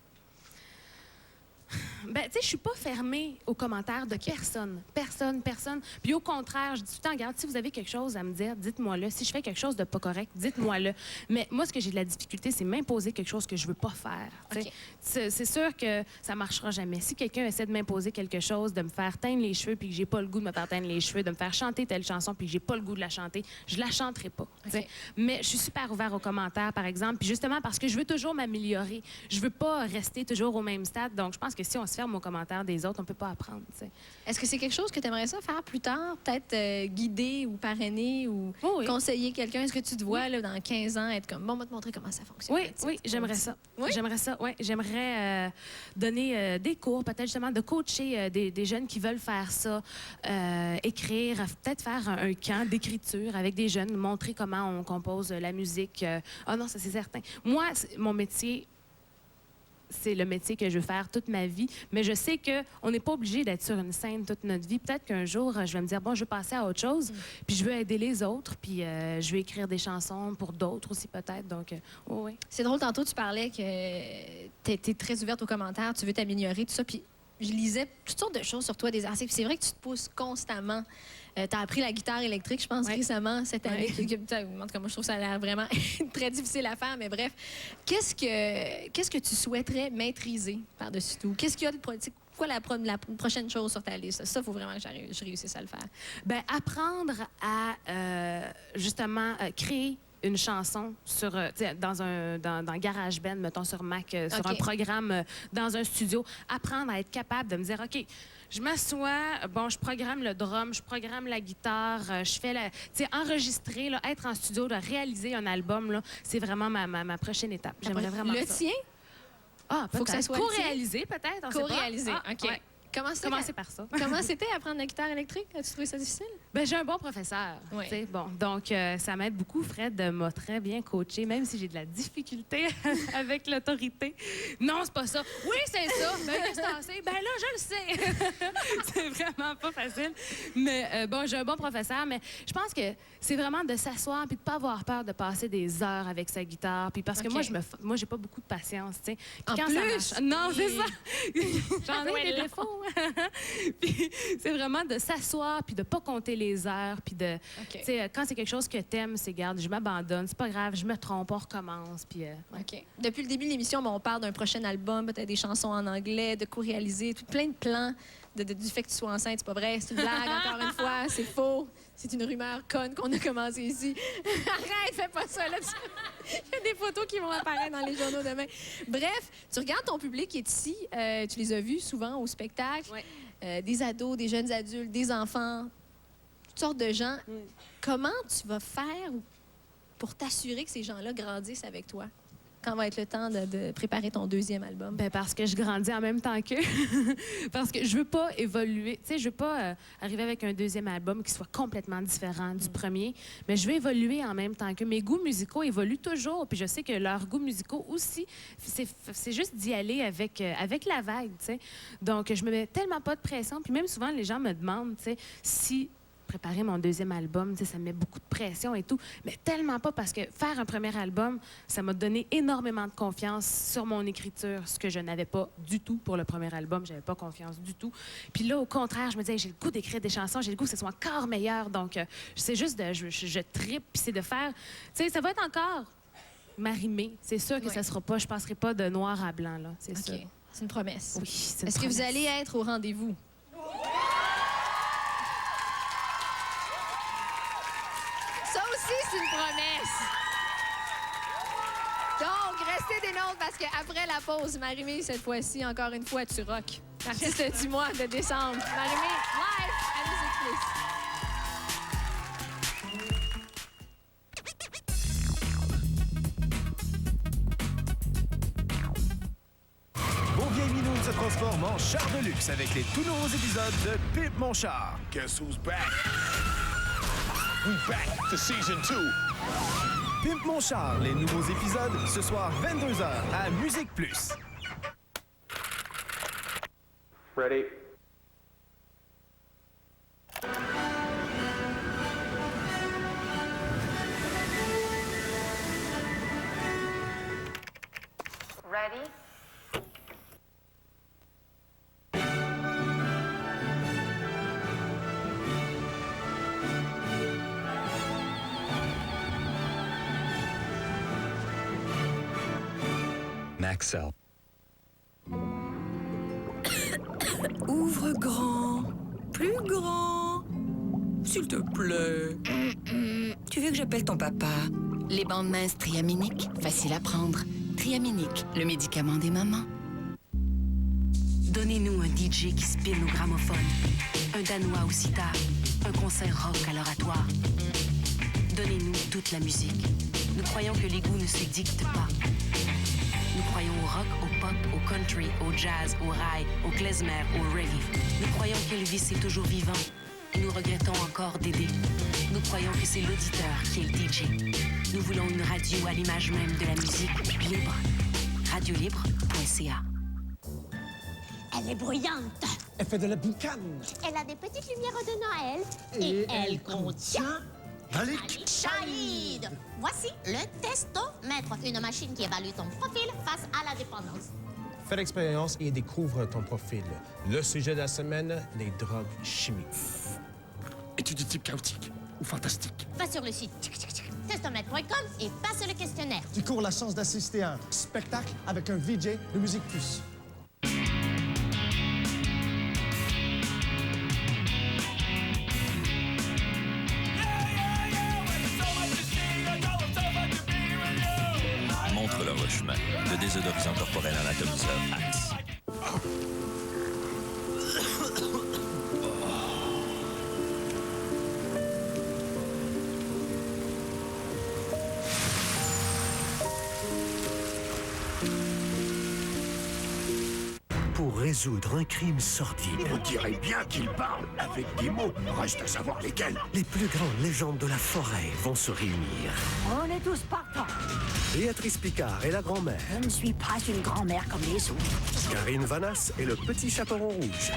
[SPEAKER 4] Ben, tu sais, je suis pas fermée aux commentaires de personne. Personne. Puis au contraire, je dis tout le temps, regarde, si vous avez quelque chose à me dire, dites-moi-le. Si je fais quelque chose de pas correct, dites-moi-le. Mais moi, ce que j'ai de la difficulté, c'est m'imposer quelque chose que je veux pas faire. Okay. C'est sûr que ça marchera jamais. Si quelqu'un essaie de m'imposer quelque chose, de me faire teindre les cheveux, puis que j'ai pas le goût de me faire teindre les cheveux, de me faire chanter telle chanson, puis que j'ai pas le goût de la chanter, je la chanterai pas. Okay. Mais je suis super ouverte aux commentaires, par exemple, puis justement parce que je veux toujours m'améliorer. Je veux pas rester toujours au même stade. Donc, je pense que si on se ferme aux commentaires des autres, on peut pas apprendre.
[SPEAKER 3] Est-ce que c'est quelque chose que tu aimerais ça faire plus tard? Peut-être guider ou parrainer ou conseiller quelqu'un? Est-ce que tu te vois là, dans 15 ans être comme, bon, on va te montrer comment ça fonctionne?
[SPEAKER 4] Oui, j'aimerais ça. Oui? J'aimerais ça, oui. J'aimerais donner des cours, peut-être justement de coacher des jeunes qui veulent faire ça, écrire, peut-être faire un camp d'écriture avec des jeunes, montrer comment on compose la musique. Ah non, ça c'est certain. Moi, mon métier, c'est le métier que je veux faire toute ma vie, mais je sais qu'on n'est pas obligé d'être sur une scène toute notre vie. Peut-être qu'un jour, je vais me dire, bon, je veux passer à autre chose, puis je veux aider les autres, puis je vais écrire des chansons pour d'autres aussi, peut-être. Donc, oui.
[SPEAKER 3] C'est drôle, tantôt, tu parlais que tu es très ouverte aux commentaires, tu veux t'améliorer, tout ça, puis je lisais toutes sortes de choses sur toi, des articles, puis c'est vrai que tu te pousses constamment. Tu as appris la guitare électrique, je pense, récemment, cette année. En tout cas, moi, je trouve que ça a l'air vraiment très difficile à faire, mais bref. Qu'est-ce que tu souhaiterais maîtriser par-dessus tout? Qu'est-ce qu'il y a de... Quoi la prochaine chose sur ta liste? Ça, il faut vraiment que je réussisse à le faire.
[SPEAKER 4] Bien, apprendre à, justement, créer une chanson dans GarageBand, mettons sur Mac, sur un programme, dans un studio. Apprendre à être capable de me dire, OK, je m'assois, bon, je programme le drum, je programme la guitare, je fais la... Tu sais, enregistrer, là, être en studio, là, réaliser un album, là, c'est vraiment ma prochaine étape. J'aimerais vraiment ça.
[SPEAKER 3] Le tien?
[SPEAKER 4] Ah, peut-être.
[SPEAKER 3] Faut que ça soit
[SPEAKER 4] co-réalisé, peut-être.
[SPEAKER 3] Co-réalisé, OK.
[SPEAKER 4] Ouais. Commencer par ça.
[SPEAKER 3] Comment c'était apprendre la guitare électrique? As-tu trouvé ça difficile?
[SPEAKER 4] Bien, j'ai un bon professeur. Bon, donc, ça m'aide beaucoup. Fred m'a très bien coaché, même si j'ai de la difficulté avec l'autorité. Non, c'est pas ça. Oui, c'est ça. Ben, qu'est-ce que c'est? Ben là, je le sais. C'est vraiment pas facile. Mais bon, j'ai un bon professeur, mais je pense que c'est vraiment de s'asseoir puis de pas avoir peur de passer des heures avec sa guitare. Puis parce que moi, j'ai pas beaucoup de patience, tu sais.
[SPEAKER 3] En
[SPEAKER 4] quand
[SPEAKER 3] plus?
[SPEAKER 4] Ça marche... Non, c'est ça. J'en ai des défauts. Puis c'est vraiment de s'asseoir puis de pas compter les heures puis de tu sais, quand c'est quelque chose que t'aimes, c'est garde, je m'abandonne, c'est pas grave, je me trompe, on recommence puis
[SPEAKER 3] OK. Depuis le début de l'émission, on parle d'un prochain album, peut-être des chansons en anglais, de co-réaliser, plein de plans du fait que tu sois enceinte, c'est pas vrai, c'est une blague encore une fois, c'est faux. C'est une rumeur conne qu'on a commencé ici. Arrête, fais pas ça, là. Il y a des photos qui vont apparaître dans les journaux demain. Bref, tu regardes ton public qui est ici. Tu les as vus souvent au spectacle. Des ados, des jeunes adultes, des enfants, toutes sortes de gens. Comment tu vas faire pour t'assurer que ces gens-là grandissent avec toi? Quand va être le temps de préparer ton deuxième album?
[SPEAKER 4] Bien, parce que je grandis en même temps qu'eux. Parce que je veux pas évoluer. Tu sais, je veux pas arriver avec un deuxième album qui soit complètement différent du premier, mais je veux évoluer en même temps qu'eux. Mes goûts musicaux évoluent toujours, puis je sais que leurs goûts musicaux aussi. C'est juste d'y aller avec la vague, tu sais. Donc, je me mets tellement pas de pression. Puis même souvent, les gens me demandent, tu sais, si... préparer mon deuxième album, ça me met beaucoup de pression et tout, mais tellement pas parce que faire un premier album, ça m'a donné énormément de confiance sur mon écriture, ce que je n'avais pas du tout pour le premier album, j'avais pas confiance du tout. Puis là, au contraire, je me disais, j'ai le goût d'écrire des chansons, j'ai le goût que ce soit encore meilleur, donc c'est juste je trippe, puis c'est de faire, tu sais, ça va être encore Marie-Mé, c'est sûr que ça sera pas, je passerai pas de noir à blanc, là, c'est sûr.
[SPEAKER 3] C'est une promesse.
[SPEAKER 4] Oui, c'est une
[SPEAKER 3] Est-ce que vous allez être au rendez-vous? Ça aussi, c'est une promesse. Donc, restez des nôtres parce qu'après la pause, Marie-Mé, cette fois-ci, encore une fois, tu rock. Artiste du mois de décembre. Marie-Mé, live à Musique Plus.
[SPEAKER 9] Vos vieilles minounes se transforment en char de luxe avec les tout nouveaux épisodes de Pimp Mon Char. Guess who's back? We back to season 2. Pimp Mon Char, les nouveaux épisodes, ce soir 22h à Musique Plus.
[SPEAKER 13] Ready.
[SPEAKER 18] Ready?
[SPEAKER 6] Maxell.
[SPEAKER 12] Ouvre grand, plus grand, s'il te plaît. Tu veux que j'appelle ton papa?
[SPEAKER 19] Les bandes minces Triaminique, facile à prendre. Triaminique, le médicament des mamans.
[SPEAKER 22] Donnez-nous un DJ qui spile nos gramophones, un Danois au sitar, un concert rock à l'oratoire. Donnez-nous toute la musique. Nous croyons que les goûts ne se dictent pas. Nous croyons au rock, au pop, au country, au jazz, au rail, au klezmer, au reggae. Nous croyons qu'Elvis est toujours vivant et nous regrettons encore d'aider. Nous croyons que c'est l'auditeur qui est le DJ. Nous voulons une radio à l'image même de la musique libre. Radiolibre.ca.
[SPEAKER 16] Elle est bruyante.
[SPEAKER 20] Elle fait de la boucane.
[SPEAKER 16] Elle a des petites lumières de Noël. Et elle contient...
[SPEAKER 20] Malik
[SPEAKER 16] Shahid. Voici le testomètre, une machine qui évalue ton profil face à la dépendance.
[SPEAKER 17] Fais l'expérience et découvre ton profil. Le sujet de la semaine, les drogues chimiques.
[SPEAKER 15] Es-tu du type chaotique ou fantastique?
[SPEAKER 16] Va sur le site testomètre.com et passe le questionnaire.
[SPEAKER 20] Tu cours la chance d'assister à un spectacle avec un VJ de Musique Plus.
[SPEAKER 23] Montre le chemin. Le désodorisant corporel anatomiseur Axe.
[SPEAKER 15] Pour résoudre un crime sordide. On dirait bien qu'il parle avec des mots. Reste à savoir lesquels. Les plus grandes légendes de la forêt vont se réunir.
[SPEAKER 24] On est tous partants.
[SPEAKER 15] Béatrice Picard est la grand-mère.
[SPEAKER 24] Je ne suis pas une grand-mère comme les autres.
[SPEAKER 15] Karine Vanasse est le petit chaperon rouge.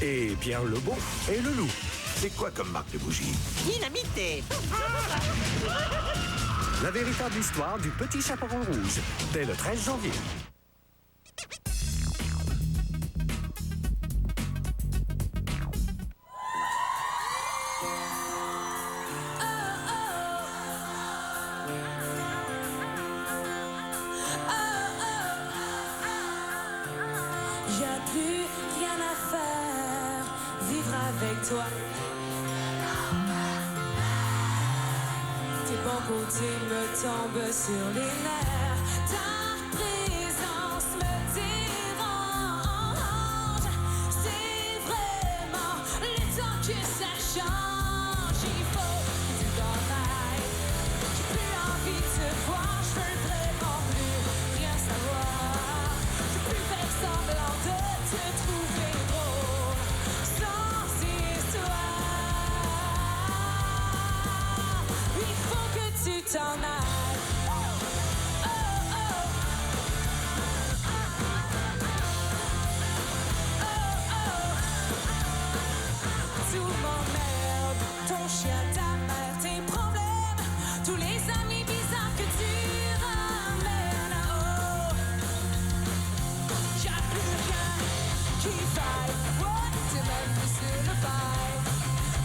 [SPEAKER 15] Et Pierre Lebeau est le loup. C'est quoi comme marque de bougie?
[SPEAKER 24] Dynamité.
[SPEAKER 15] La véritable histoire du petit chaperon rouge. Dès le 13 janvier.
[SPEAKER 1] J'ai plus rien à faire, vivre avec toi. Tes bons côtés me tombent sur les nerfs. Ta présence me dérange. C'est vraiment le temps que ça change. Il faut que tu t'en ailles. J'ai plus envie de te voir. Je veux vraiment plus rien savoir. Je peux plus faire semblant de te trouver drôle sans histoire. Il faut que tu t'en ailles. Oh, oh. Oh, oh. Tout m'emmerde, ton chien, ta mère, tes problèmes, tous les amis bizarres que tu ramènes. Oh, y'a plus rien qui vaille. Ouais, t'es même plus sur le bail.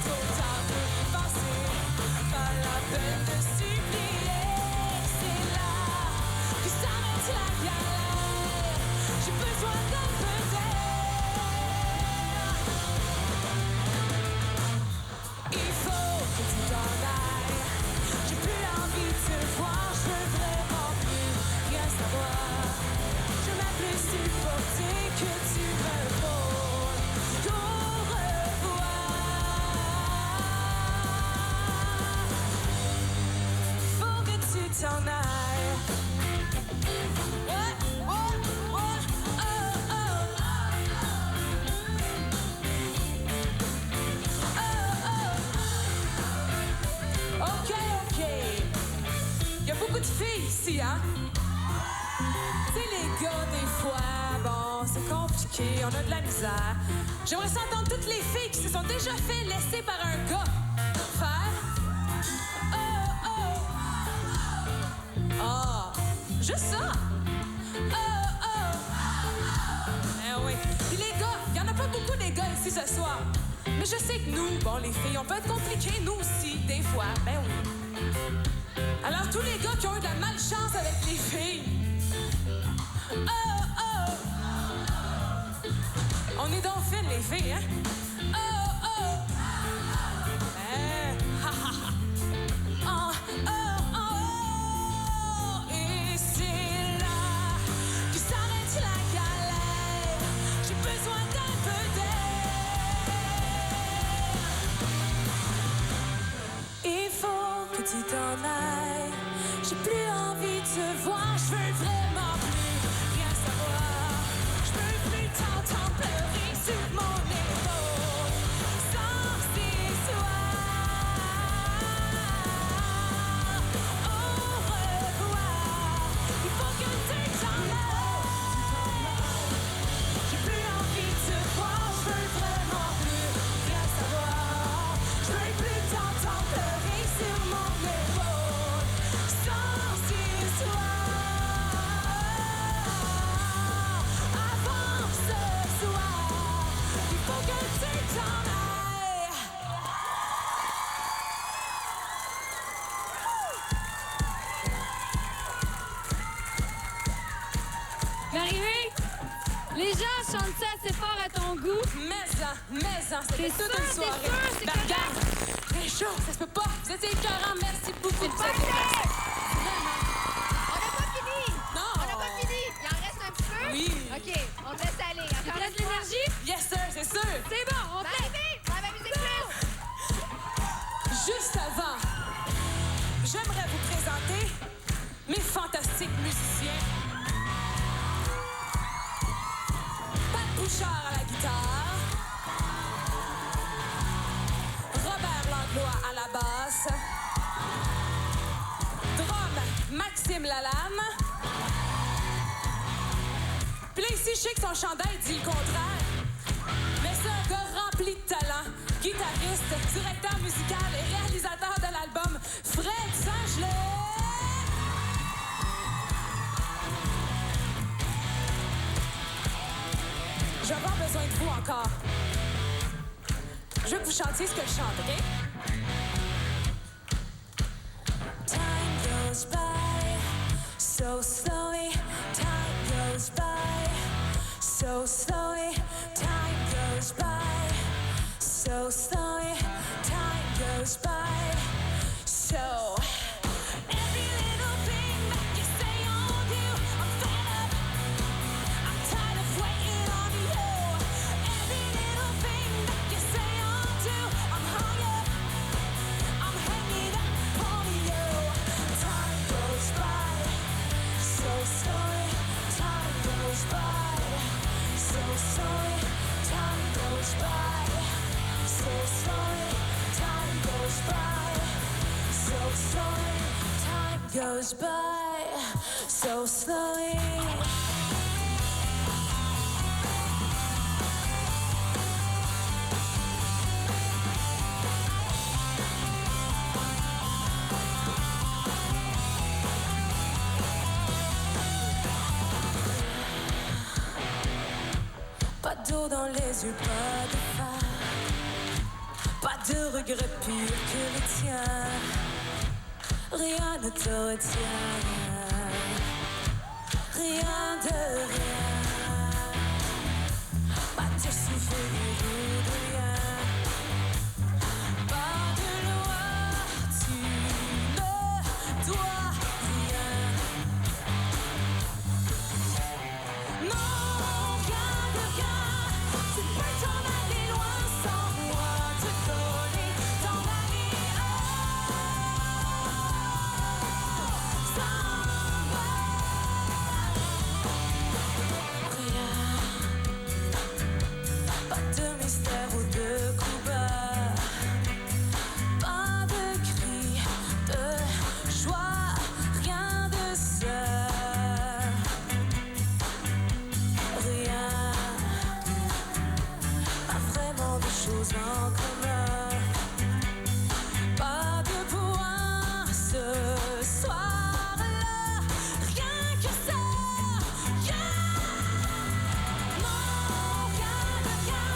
[SPEAKER 1] Trop tard pour y penser, pas la peine de supplier. C'est là que s'arrête la galère. J'ai besoin d'un peu d'air. Il faut que tu t'en ailles. OK. Il y a beaucoup de filles ici, hein? Tu sais, les gars, des fois, bon, c'est compliqué, on a de la misère. J'aimerais ça entendre toutes les filles qui se sont déjà fait laisser par un gars faire. Ah, juste ça. Eh oui. Puis les gars, il y en a pas beaucoup des gars ici ce soir. Mais je sais que nous, bon, les filles, on peut être compliqués, nous aussi, des fois. Ben oui. Alors, tous les gars qui ont eu de la malchance avec les filles. On est donc fines, les filles, hein? Et c'est là que s'arrête la galère. J'ai besoin d'un peu d'air. Il faut que tu t'en ailles. J'ai plus envie de te voir. Je veux vraiment plus rien savoir. Je veux plus t'entendre pleurer sur mon épaule. Sans histoire. Au revoir. Il faut que tu t'en ailles. J'ai plus envie de te voir. Je veux vraiment plus rien savoir. Je veux plus t'entendre pleurer sur mon épaule. Sans histoire. Avant ce soir, il faut que tu t'en ailles.
[SPEAKER 2] Marie-Mé, les gens chantent ça assez fort à ton goût.
[SPEAKER 1] Mais c'était toute une soirée.
[SPEAKER 2] C'est
[SPEAKER 1] Ben, regarde, c'est chaud, ça se peut pas. Vous étiez écœurants, merci beaucoup.
[SPEAKER 3] On n'a pas fini!
[SPEAKER 1] Non!
[SPEAKER 3] On n'a pas fini! Il en reste un petit peu?
[SPEAKER 1] Oui.
[SPEAKER 3] OK, on te laisse aller.
[SPEAKER 2] Tu te laisses de l'énergie?
[SPEAKER 1] Yes, sir, c'est sûr.
[SPEAKER 2] C'est bon, on te laisse.
[SPEAKER 3] Ma musique plus!
[SPEAKER 1] Juste avant, j'aimerais vous présenter mes fantastiques musiciens. Pat Bouchard à la guitare. Robert Langlois à la basse. Drum, Maxime Lalame. Puis là, ici, je sais que son chandail dit le contraire. Mais c'est un gars rempli de talent. Guitariste, directeur musical et réalisateur de l'album Fred Saint-Gelais. Je vais avoir besoin de vous encore. Je veux que vous chantiez ce que je chante, OK? Time goes by so slowly. Time goes by so slowly. Time goes by so slowly. Time goes by so. Every little thing that you say on you, I'm fed up. I'm tired of waiting on you. Every little thing that you say on you, I'm hung up. I'm hanging up on you. Time goes by so slowly. Time goes by so slowly. Time goes by so slowly. Time goes by so slowly. Time goes by so slowly. Pas d'eau dans les yeux, pas de phare. Pas de regrets purs que les tiens. Rien ne te retient. Rien de rien. Pas de souvenir ou de rien. Pas de loi, tu ne dois rien. Non, rien de rien. Tu peux t'en aller loin sans moi te donner dans la vie. chose en commun. Pas de point ce soir-là, rien que ça. Non, rien de rien,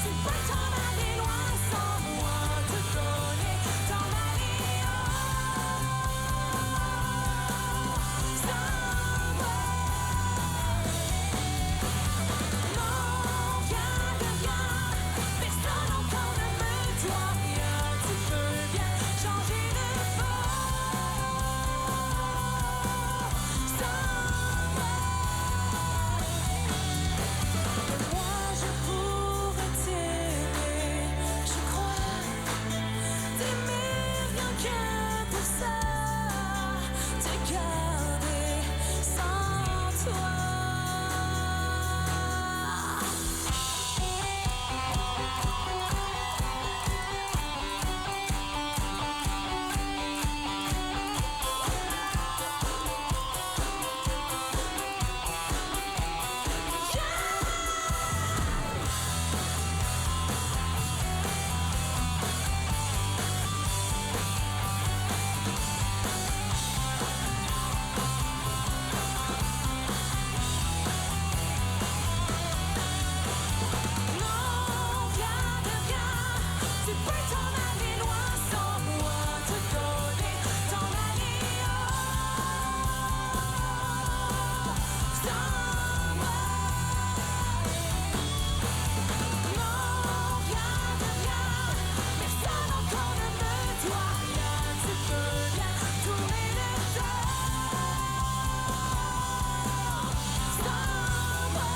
[SPEAKER 1] tu peux t'en aller loin sans moi te donner ton aller. Sans moi. Non, rien de rien, personne encore ne me doit rien. Tu peux bien changer de bord. Sans moi. Moi je pourrais t'aimer, je crois, t'aimer rien que pour ça, te garder sans toi. Non, rien de rien, tu peux t'en aller loin sans moi te donner ton aller. Sans moi. Non, rien de rien, personne encore ne me doit rien. Tu peux bien tourner le dos. Sans moi.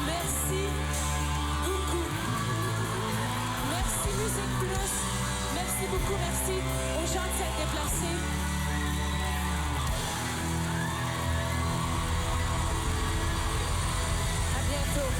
[SPEAKER 1] Merci beaucoup. Merci Musique Plus. Merci beaucoup, merci aux gens de s'être déplacés. À bientôt.